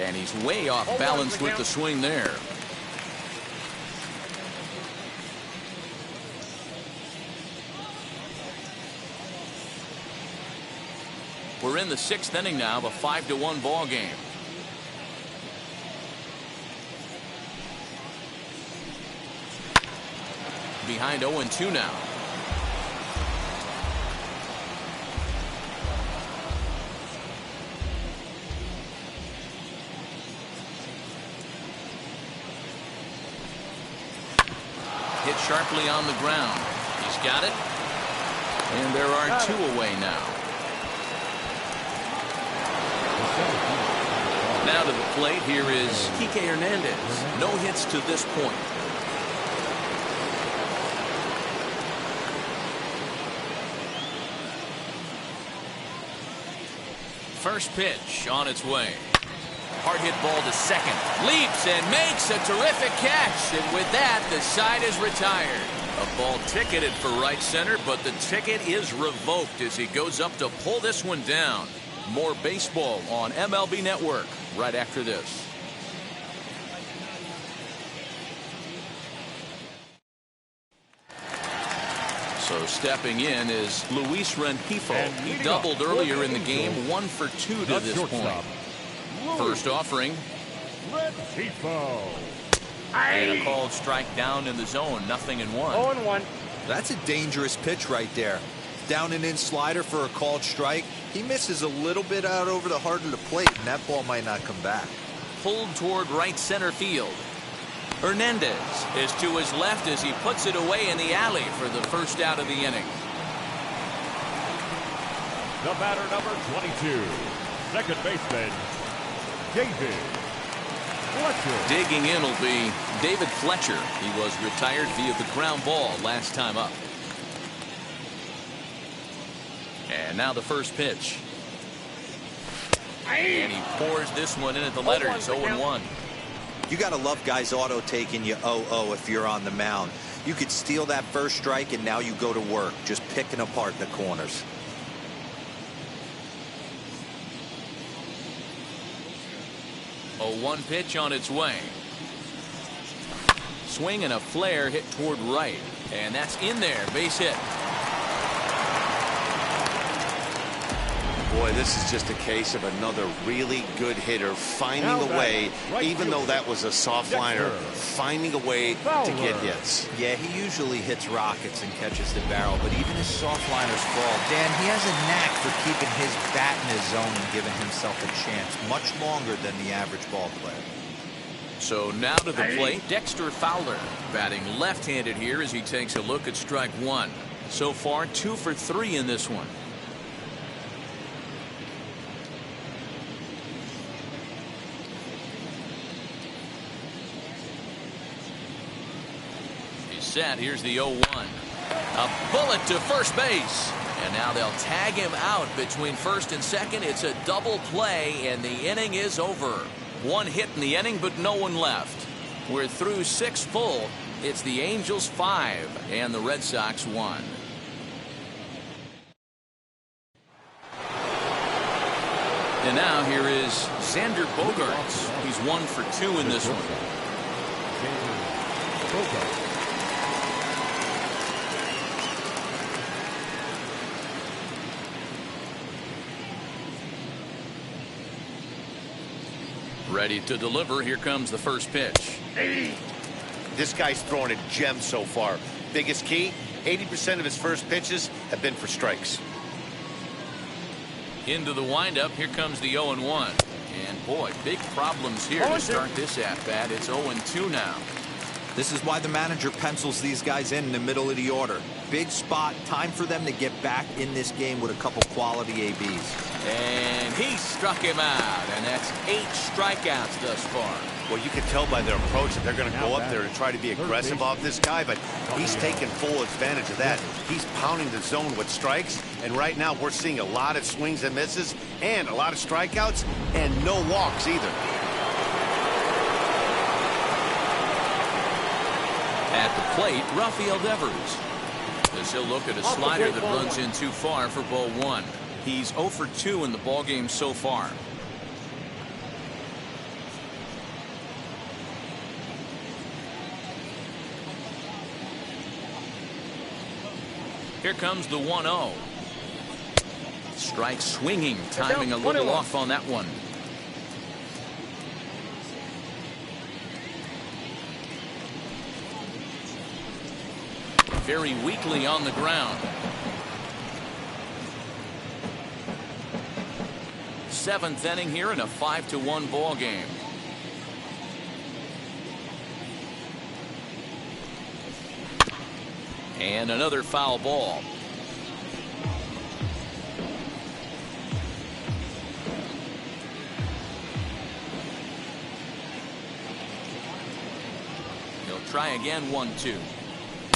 Speaker 1: And he's way off balance with the swing there. We're in the 6th inning now of a 5-1 ball game. Behind 0-2 now. Hit sharply on the ground. He's got it. And there are 2 away now. Now to the plate, here is Kike Hernandez. No hits to this point. First pitch on its way. Hard hit ball to second. Leaps and makes a terrific catch. And with that, the side is retired. A ball ticketed for right center, but the ticket is revoked as he goes up to pull this one down. More baseball on MLB Network right after this. So stepping in is Luis Rengifo. He doubled earlier in the game, 1 for 2 to this point. First offering.
Speaker 3: Rengifo.
Speaker 1: And a called strike down in the zone, 0-1.
Speaker 7: 0-1.
Speaker 5: That's a dangerous pitch right there. Down and in slider for a called strike. He misses a little bit out over the heart of the plate, and that ball might not come back.
Speaker 1: Pulled toward right center field. Hernandez is to his left as he puts it away in the alley for the first out of the inning.
Speaker 3: The batter, number 22, second baseman, David Fletcher.
Speaker 1: Digging in will be David Fletcher. He was retired via the ground ball last time up. And now the first pitch. And he pours this one in at the letters, 0-1.
Speaker 5: You got to love guys auto taking you 0-0 if you're on the mound. You could steal that first strike and now you go to work just picking apart the corners.
Speaker 1: A 1 pitch on its way. Swing and a flare hit toward right. And that's in there. Base hit.
Speaker 2: Boy, this is just a case of another really good hitter finding a way, even though that was a soft liner, finding a way to get hits.
Speaker 5: Yeah, he usually hits rockets and catches the barrel, but even his soft liners fall. Dan, he has a knack for keeping his bat in his zone and giving himself a chance much longer than the average ball player.
Speaker 1: So now to the plate, Dexter Fowler batting left-handed here as he takes a look at strike 1. So far 2 for 3 in this one. Set. Here's the 0-1. A bullet to first base. And now they'll tag him out between first and second. It's a double play, and the inning is over. 1 hit in the inning, but no one left. We're through 6 full. It's the Angels 5 and the Red Sox 1. And now here is Xander Bogaerts. He's 1 for 2 in this one. Ready to deliver. Here comes the first pitch.
Speaker 2: This guy's throwing a gem so far. Biggest key, 80% of his first pitches have been for strikes.
Speaker 1: Into the windup. Here comes the 0-1. And boy, big problems here to start this at-bat. It's 0-2 now.
Speaker 5: This is why the manager pencils these guys in the middle of the order. Big spot, time for them to get back in this game with a couple quality ABs.
Speaker 1: And he struck him out, and that's 8 strikeouts thus far.
Speaker 2: Well, you can tell by their approach that they're going to go up there and try to be aggressive off this guy, but he's taking full advantage of that. He's pounding the zone with strikes, and right now we're seeing a lot of swings and misses and a lot of strikeouts and no walks either.
Speaker 1: At the plate, Rafael Devers. As he'll look at a slider that runs in too far for ball 1. He's 0 for 2 in the ballgame so far. Here comes the 1-0. Strike swinging, timing a little off on that one. Very weakly on the ground. 7th inning here in a 5-1 ball game. And another foul ball. He'll try again, 1-2.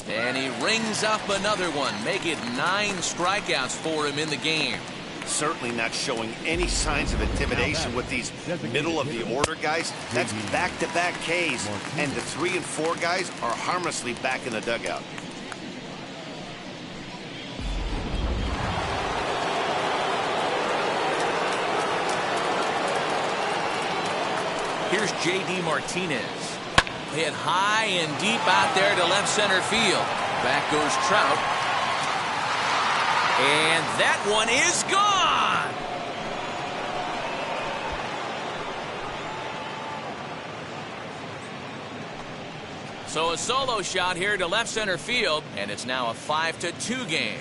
Speaker 1: And he rings up another one, make it 9 strikeouts for him in the game.
Speaker 2: Certainly not showing any signs of intimidation with these middle of the order guys. That's back-to-back Ks, and the 3 and 4 guys are harmlessly back in the dugout.
Speaker 1: Here's J.D. Martinez. Hit high and deep out there to left center field. Back goes Trout. And that one is gone. So a solo shot here to left center field, and it's now a 5-2 game.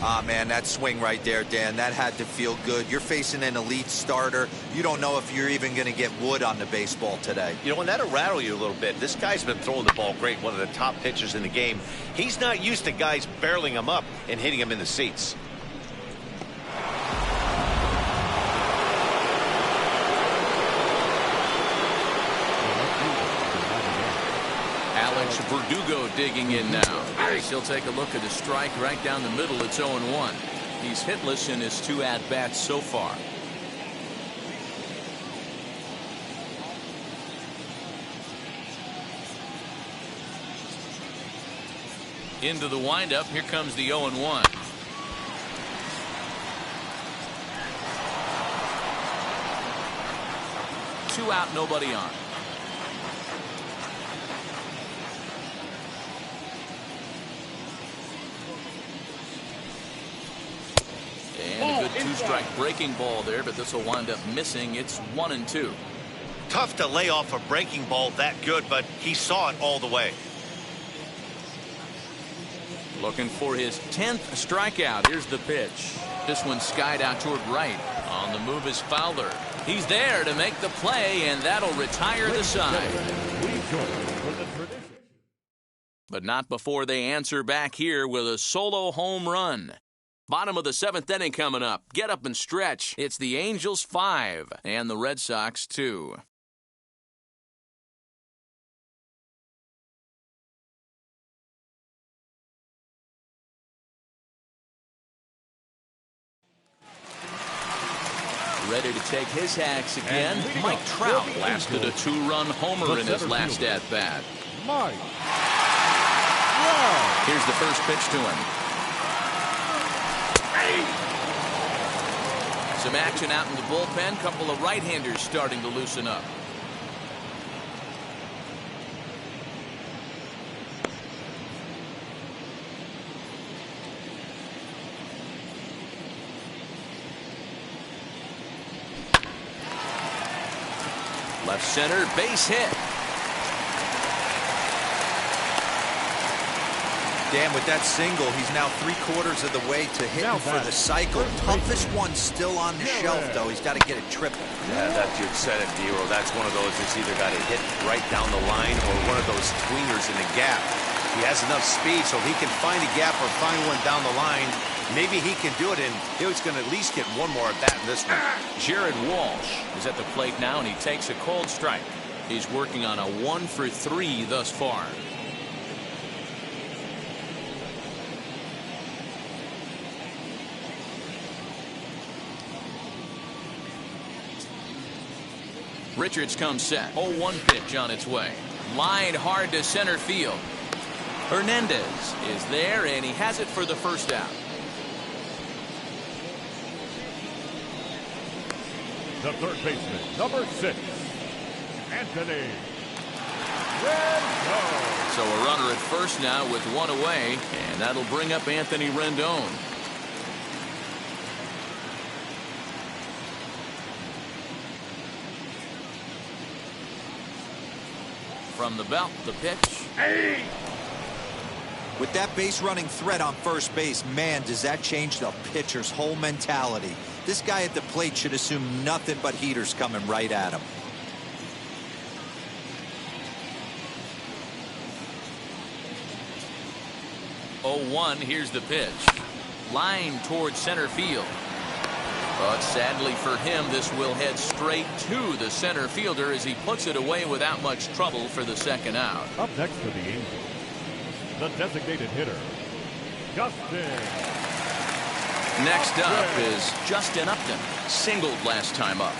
Speaker 5: Ah, man, that swing right there, Dan, that had to feel good. You're facing an elite starter. You don't know if you're even going to get wood on the baseball today.
Speaker 2: You know, and that'll rattle you a little bit. This guy's been throwing the ball great, one of the top pitchers in the game. He's not used to guys barreling him up and hitting him in the seats.
Speaker 1: Verdugo digging in now. He'll take a look at a strike right down the middle. It's 0-1. He's hitless in his 2 at-bats so far. Into the windup. Here comes the 0-1. Two out, nobody on. And a good 2-strike breaking ball there, but this will wind up missing. It's 1-2.
Speaker 2: Tough to lay off a breaking ball that good, but he saw it all the way.
Speaker 1: Looking for his 10th strikeout. Here's the pitch. This one skied out toward right. On the move is Fowler. He's there to make the play, and that'll retire the side. But not before they answer back here with a solo home run. Bottom of the 7th inning coming up. Get up and stretch. It's the Angels 5 and the Red Sox 2. Ready to take his hacks again. Mike Trout blasted a 2-run homer in his last at-bat. Here's the first pitch to him. Some action out in the bullpen. Couple of right-handers starting to loosen up. Left center, base hit.
Speaker 5: Dan, with that single, he's now 3/4 of the way to hitting for the cycle. Toughest one still on the shelf, though. He's got to get it triple.
Speaker 2: Yeah, that dude said it, Dero. That's one of those that's either got to hit right down the line or one of those tweeners in the gap. He has enough speed so he can find a gap or find one down the line. Maybe he can do it, and he's going to at least get one more at bat in this one.
Speaker 1: Jared Walsh is at the plate now, and he takes a cold strike. He's working on a 1 for 3 thus far. Richards comes set. 0-1 pitch on its way. Lined hard to center field. Hernandez is there, and he has it for the first out.
Speaker 3: The third baseman, number 6, Anthony.
Speaker 1: So a runner at first now with one away, and that'll bring up Anthony Rendon. From the belt, the pitch.
Speaker 5: With that base running threat on first base, man, does that change the pitcher's whole mentality. This guy at the plate should assume nothing but heaters coming right at him.
Speaker 1: Oh, 1, here's the pitch. Line towards center field. But sadly for him, this will head straight to the center fielder as he puts it away without much trouble for the second out.
Speaker 3: Up next for the Angels, the designated hitter, Justin.
Speaker 1: Next up is Justin Upton. Singled last time up.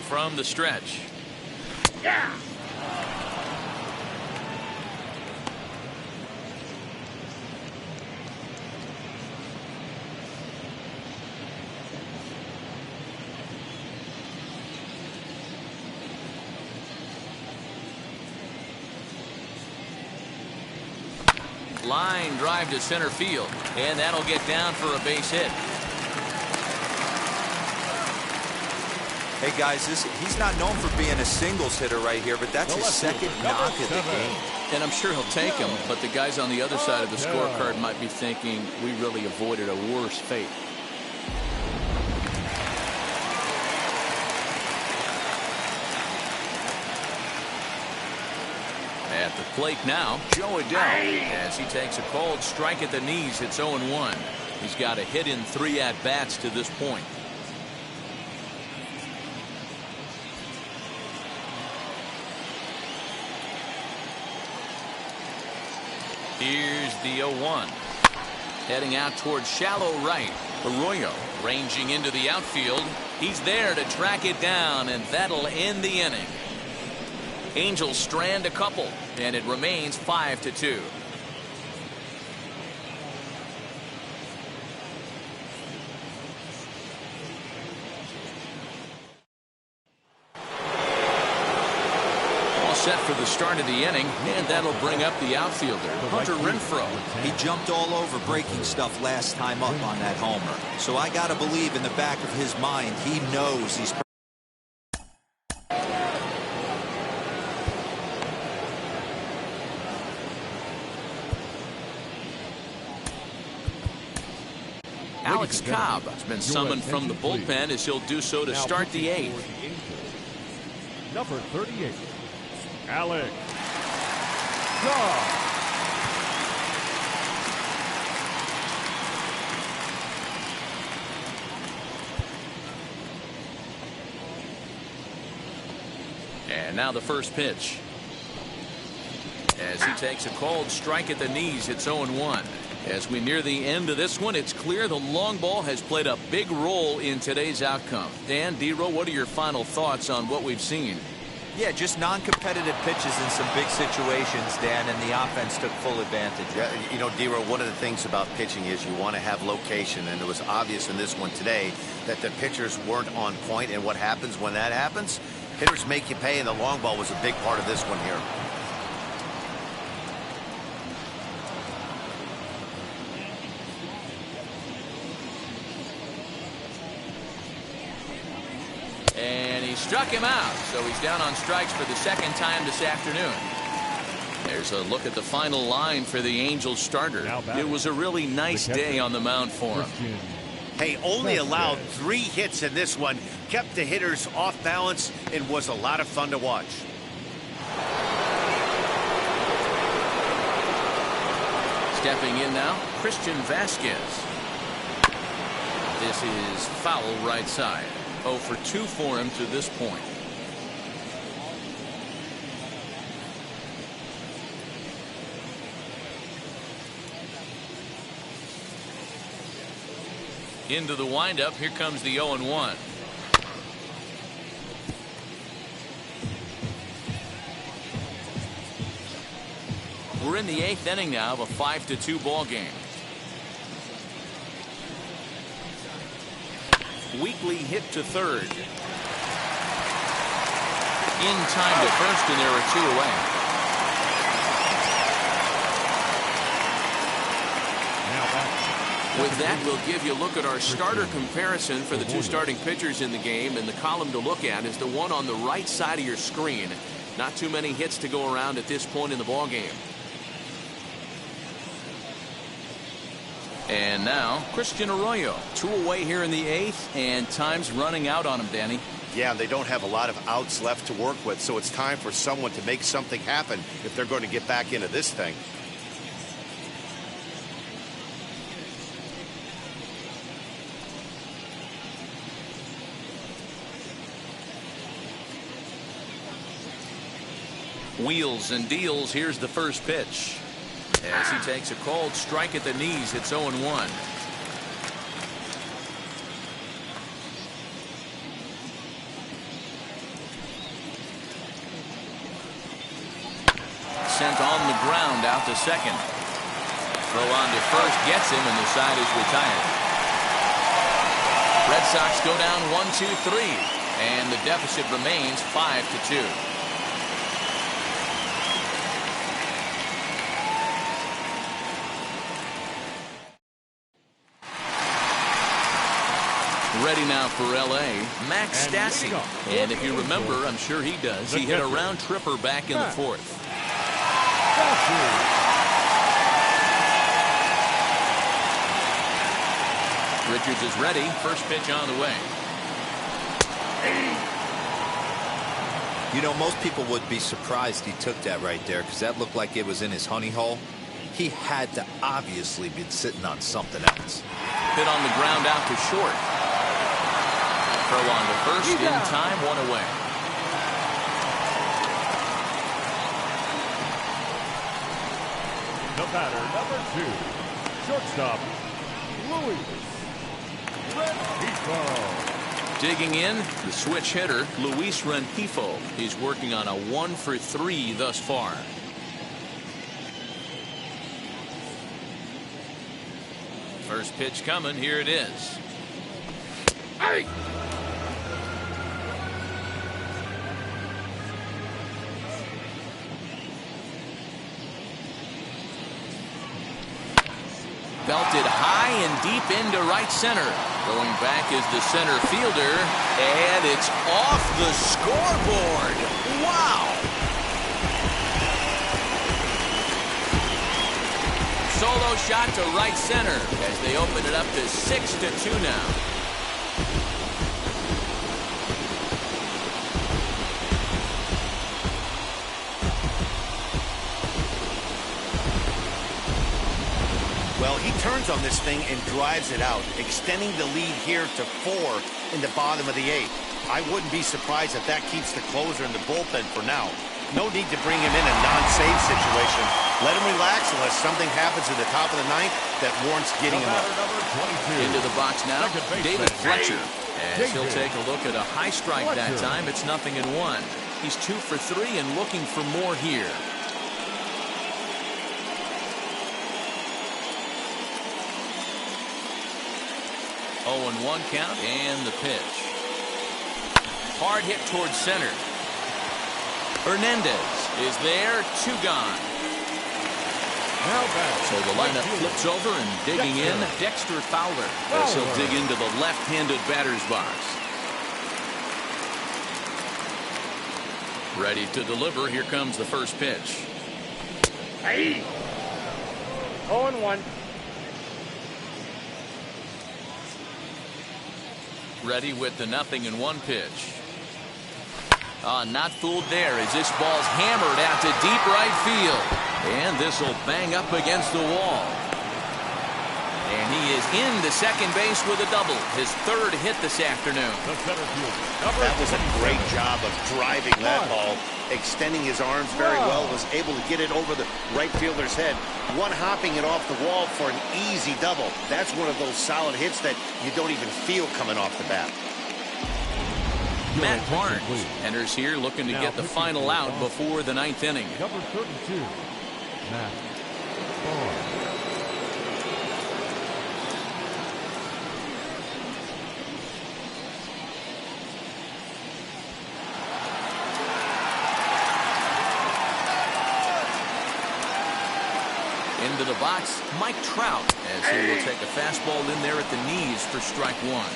Speaker 1: From the stretch. Yeah. Line drive to center field, and that'll get down for a base hit.
Speaker 5: Hey guys, he's not known for being a singles hitter right here, but that's his second knock of the game.
Speaker 1: And I'm sure he'll take him, but the guys on the other side of the scorecard might be thinking we really avoided a worse fate. At the plate now, Joe Adele, as he takes a cold strike at the knees. It's 0-1. He's got a hit in 3 at-bats to this point. Here's the 0-1. Heading out towards shallow right. Arroyo ranging into the outfield. He's there to track it down, and that'll end the inning. Angels strand a couple, and it remains 5-2. All set for the start of the inning, and that'll bring up the outfielder, Hunter Renfroe.
Speaker 5: He jumped all over breaking stuff last time up on that homer. So I got to believe in the back of his mind, he knows he's
Speaker 1: Alex Cobb has been summoned from the bullpen as he'll do so to start the 8th.
Speaker 3: Number 38, Alex Cobb.
Speaker 1: And now the first pitch. As he takes a cold strike at the knees, it's 0-1. As we near the end of this one, it's clear the long ball has played a big role in today's outcome. Dan, Dero, what are your final thoughts on what we've seen?
Speaker 5: Yeah, just non-competitive pitches in some big situations, Dan, and the offense took full advantage.
Speaker 2: Yeah, you know, Dero, one of the things about pitching is you want to have location, and it was obvious in this one today that the pitchers weren't on point, and what happens when that happens? Hitters make you pay, and the long ball was a big part of this one here.
Speaker 1: Struck him out, so he's down on strikes for the second time this afternoon. There's a look at the final line for the Angels starter. It was a really nice day on the mound for him.
Speaker 2: Hey, only allowed 3 hits in this one, kept the hitters off balance, and was a lot of fun to watch.
Speaker 1: Stepping in now, Christian Vasquez. This is foul right side. 0 for 2 for him to this point. Into the windup, here comes the 0-1. We're in the 8th inning now of a 5-2 ball game. Weekly hit to third. In time to first, and there are 2 away. With that, we'll give you a look at our starter comparison for the 2 starting pitchers in the game, and the column to look at is the one on the right side of your screen. Not too many hits to go around at this point in the ball game. And now, Christian Arroyo, 2 away here in the 8th, and time's running out on him, Danny.
Speaker 2: Yeah, they don't have a lot of outs left to work with, so it's time for someone to make something happen if they're going to get back into this thing.
Speaker 1: Wheels and deals. Here's the first pitch. As he takes a cold strike at the knees, it's 0-1. Sent on the ground out to second. Throw on to first gets him, and the side is retired. Red Sox go down 1-2-3, and the deficit remains 5-2. Ready now for L.A., Max Stassi. And if you remember, I'm sure he does, he hit a round tripper back in the 4th. Richards is ready. First pitch on the way.
Speaker 5: You know, most people would be surprised he took that right there, because that looked like it was in his honey hole. He had to obviously be sitting on something else.
Speaker 1: Hit on the ground out to short. Throw on to first in time, 1 away.
Speaker 3: The batter, number 2, shortstop, Luis Rengifo.
Speaker 1: Digging in, the switch hitter, Luis Rengifo. He's working on a 1 for 3 thus far. First pitch coming, here it is. Hey! Belted high and deep into right center. Going back is the center fielder, and it's off the scoreboard. Wow! Solo shot to right center as they open it up to 6-2 now.
Speaker 2: Well, he turns on this thing and drives it out, extending the lead here to 4 in the bottom of the 8th. I wouldn't be surprised if that keeps the closer in the bullpen for now. No need to bring him in a non-save situation. Let him relax unless something happens at the top of the 9th that warrants getting him up.
Speaker 1: Into the box now, David Fletcher. As he'll take a look at a high strike that time, it's 0-1. He's 2 for 3 and looking for more here. 0-1 count, and the pitch. Hard hit towards center. Hernandez is there, 2 gone. So the lineup flips over, and digging in, Dexter Fowler, as he'll dig into the left-handed batter's box. Ready to deliver. Here comes the first pitch.
Speaker 7: Hey. 0-1.
Speaker 1: Ready with the 0-1 pitch. Not fooled there as this ball's hammered out to deep right field. And this will bang up against the wall. And he is into second base with a double. His third hit this afternoon.
Speaker 2: That was a great job of driving that ball, extending his arms very well, was able to get it over the right fielder's head, one hopping it off the wall for an easy double. That's one of those solid hits that you don't even feel coming off the bat.
Speaker 1: Matt Barnes enters here looking to get the final out before the 9th inning.
Speaker 3: Number 32, Matt Barnes.
Speaker 1: Into the box, Mike Trout, as he will take a fastball in there at the knees for strike one.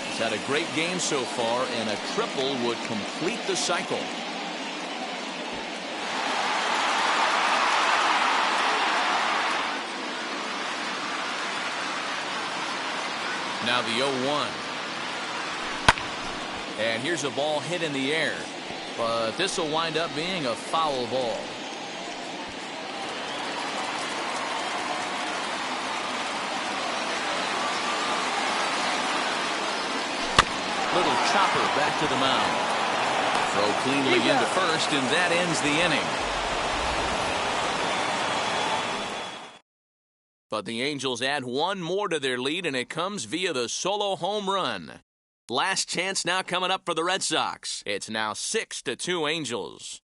Speaker 1: He's had a great game so far, and a triple would complete the cycle. Now the 0-1. And here's a ball hit in the air, but this will wind up being a foul ball. Little chopper back to the mound. Throw cleanly into first, and that ends the inning. But the Angels add one more to their lead, and it comes via the solo home run. Last chance now coming up for the Red Sox. It's now 6-2 Angels.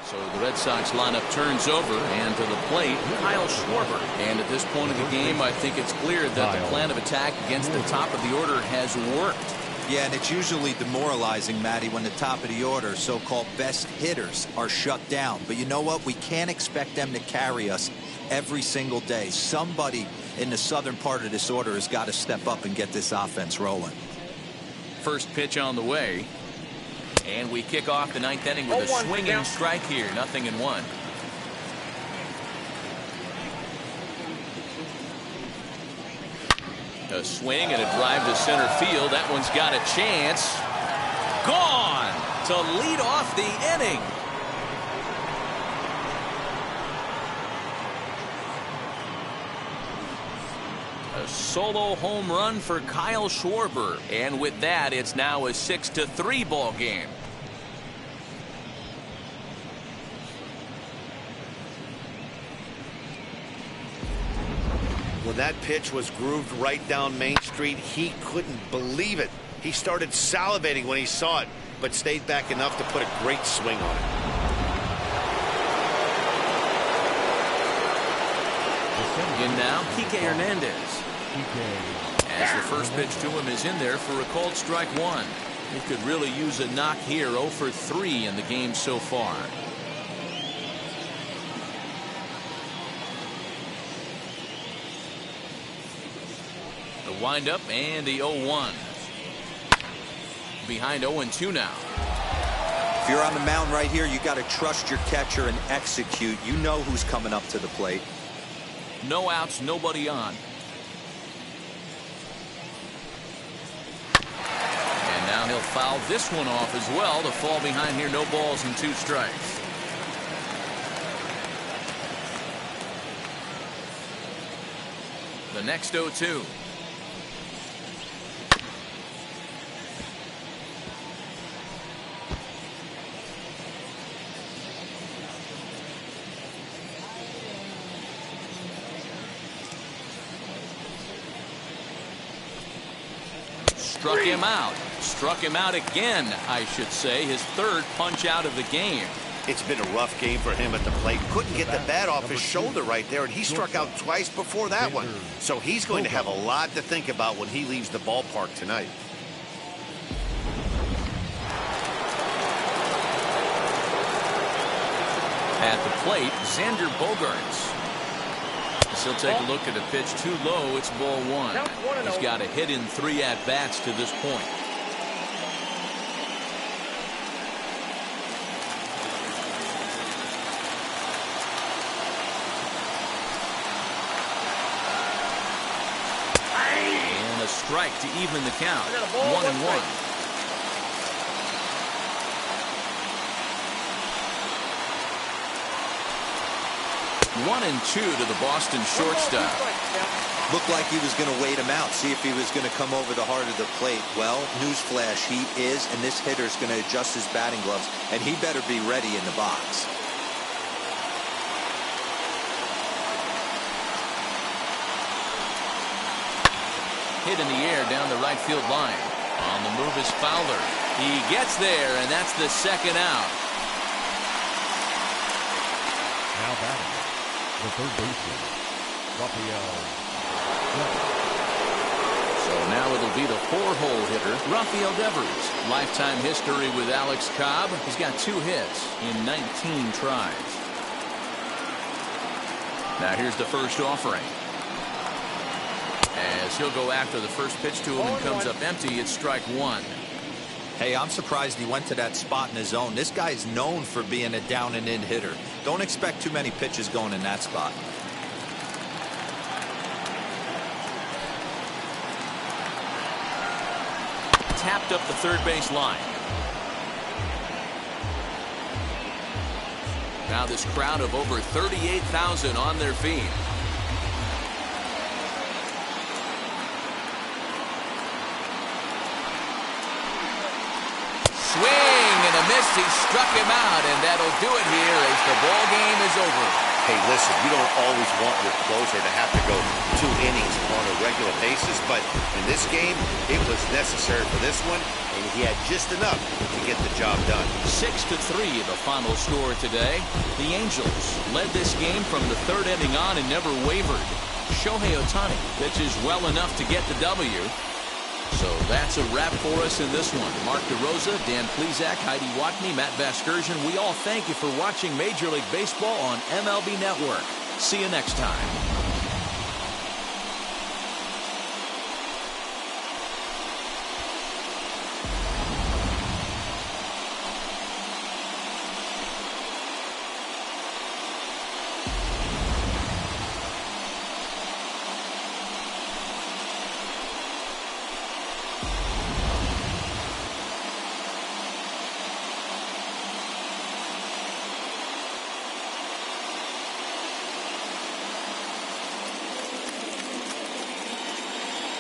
Speaker 1: So the Red Sox lineup turns over, and to the plate, Kyle Schwarber. And at this point of the game, I think it's clear that the plan of attack against the top of the order has worked.
Speaker 5: Yeah, and it's usually demoralizing, Matty, when the top of the order, so-called best hitters, are shut down. But you know what? We can't expect them to carry us every single day. Somebody in the southern part of this order has got to step up and get this offense rolling.
Speaker 1: First pitch on the way. And we kick off the 9th inning with a swinging strike here. 0-1. A swing and a drive to center field. That one's got a chance. Gone to lead off the inning. A solo home run for Kyle Schwarber. And with that, it's now a 6-3 ball game.
Speaker 2: When that pitch was grooved right down Main Street, he couldn't believe it. He started salivating when he saw it, but stayed back enough to put a great swing on it.
Speaker 1: In now, Kike Hernandez. As the first pitch to him is in there for a called strike one. He could really use a knock here. 0 for 3 in the game so far. The windup and the 0-1. Behind 0-2 now.
Speaker 5: If you're on the mound right here, you got to trust your catcher and execute. You know who's coming up to the plate.
Speaker 1: No outs, nobody on. And now he'll foul this one off as well to fall behind here. No balls and 2 strikes. The next 0-2. Struck him out. Struck him out again, I should say. His third punch out of the game.
Speaker 2: It's been a rough game for him at the plate. Couldn't get the bat off his shoulder right there, and he struck out twice before that one. So he's going to have a lot to think about when he leaves the ballpark tonight.
Speaker 1: At the plate, Xander Bogaerts. He'll take a look at a pitch too low. It's ball 1. He's got a hit in 3 at-bats to this point. strike to even the count. 1-1. 1-2 to the Boston shortstop.
Speaker 5: Looked like he was going to wait him out, see if he was going to come over the heart of the plate. Well, newsflash, he is, and this hitter's going to adjust his batting gloves, and he better be ready in the box.
Speaker 1: Hit in the air down the right field line. On the move is Fowler. He gets there, and that's the second out.
Speaker 3: Now batting, the third baseman, Rafael.
Speaker 1: So now it'll be the 4-hole hitter, Rafael Devers. Lifetime history with Alex Cobb. He's got 2 hits in 19 tries. Now here's the first offering. As he'll go after the first pitch to him and comes up empty, it's strike 1.
Speaker 5: Hey, I'm surprised he went to that spot in his zone. This guy's known for being a down and in hitter. Don't expect too many pitches going in that spot.
Speaker 1: Tapped up the third base line. Now this crowd of over 38,000 on their feet. Swing and a miss. He struck him out, and that'll do it here as the ball game is over.
Speaker 2: Hey, listen, you don't always want your closer to have to go 2 innings on a regular basis, but in this game, it was necessary for this one, and he had just enough to get the job done.
Speaker 1: 6-3 the final score today. The Angels led this game from the 3rd inning on and never wavered. Shohei Ohtani pitches well enough to get the W. So that's a wrap for us in this one. Mark DeRosa, Dan Plesac, Heidi Watney, Matt Vasgersian, we all thank you for watching Major League Baseball on MLB Network. See you next time.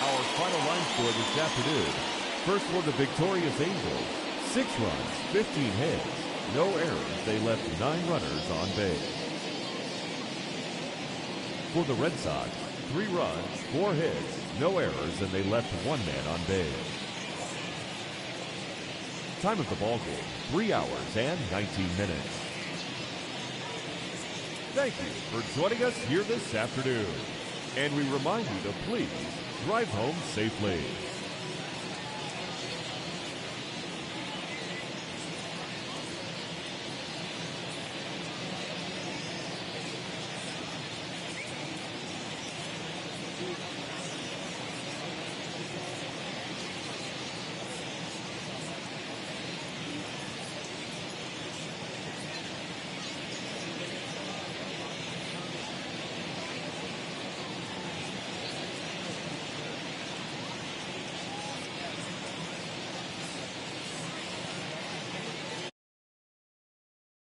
Speaker 3: Our final line score this afternoon. First for the victorious Angels, 6 runs, 15 hits, no errors. They left 9 runners on base. For the Red Sox, 3 runs, 4 hits, no errors, and they left 1 man on base. Time of the ball game, 3 hours and 19 minutes. Thank you for joining us here this afternoon. And we remind you to please drive home safely.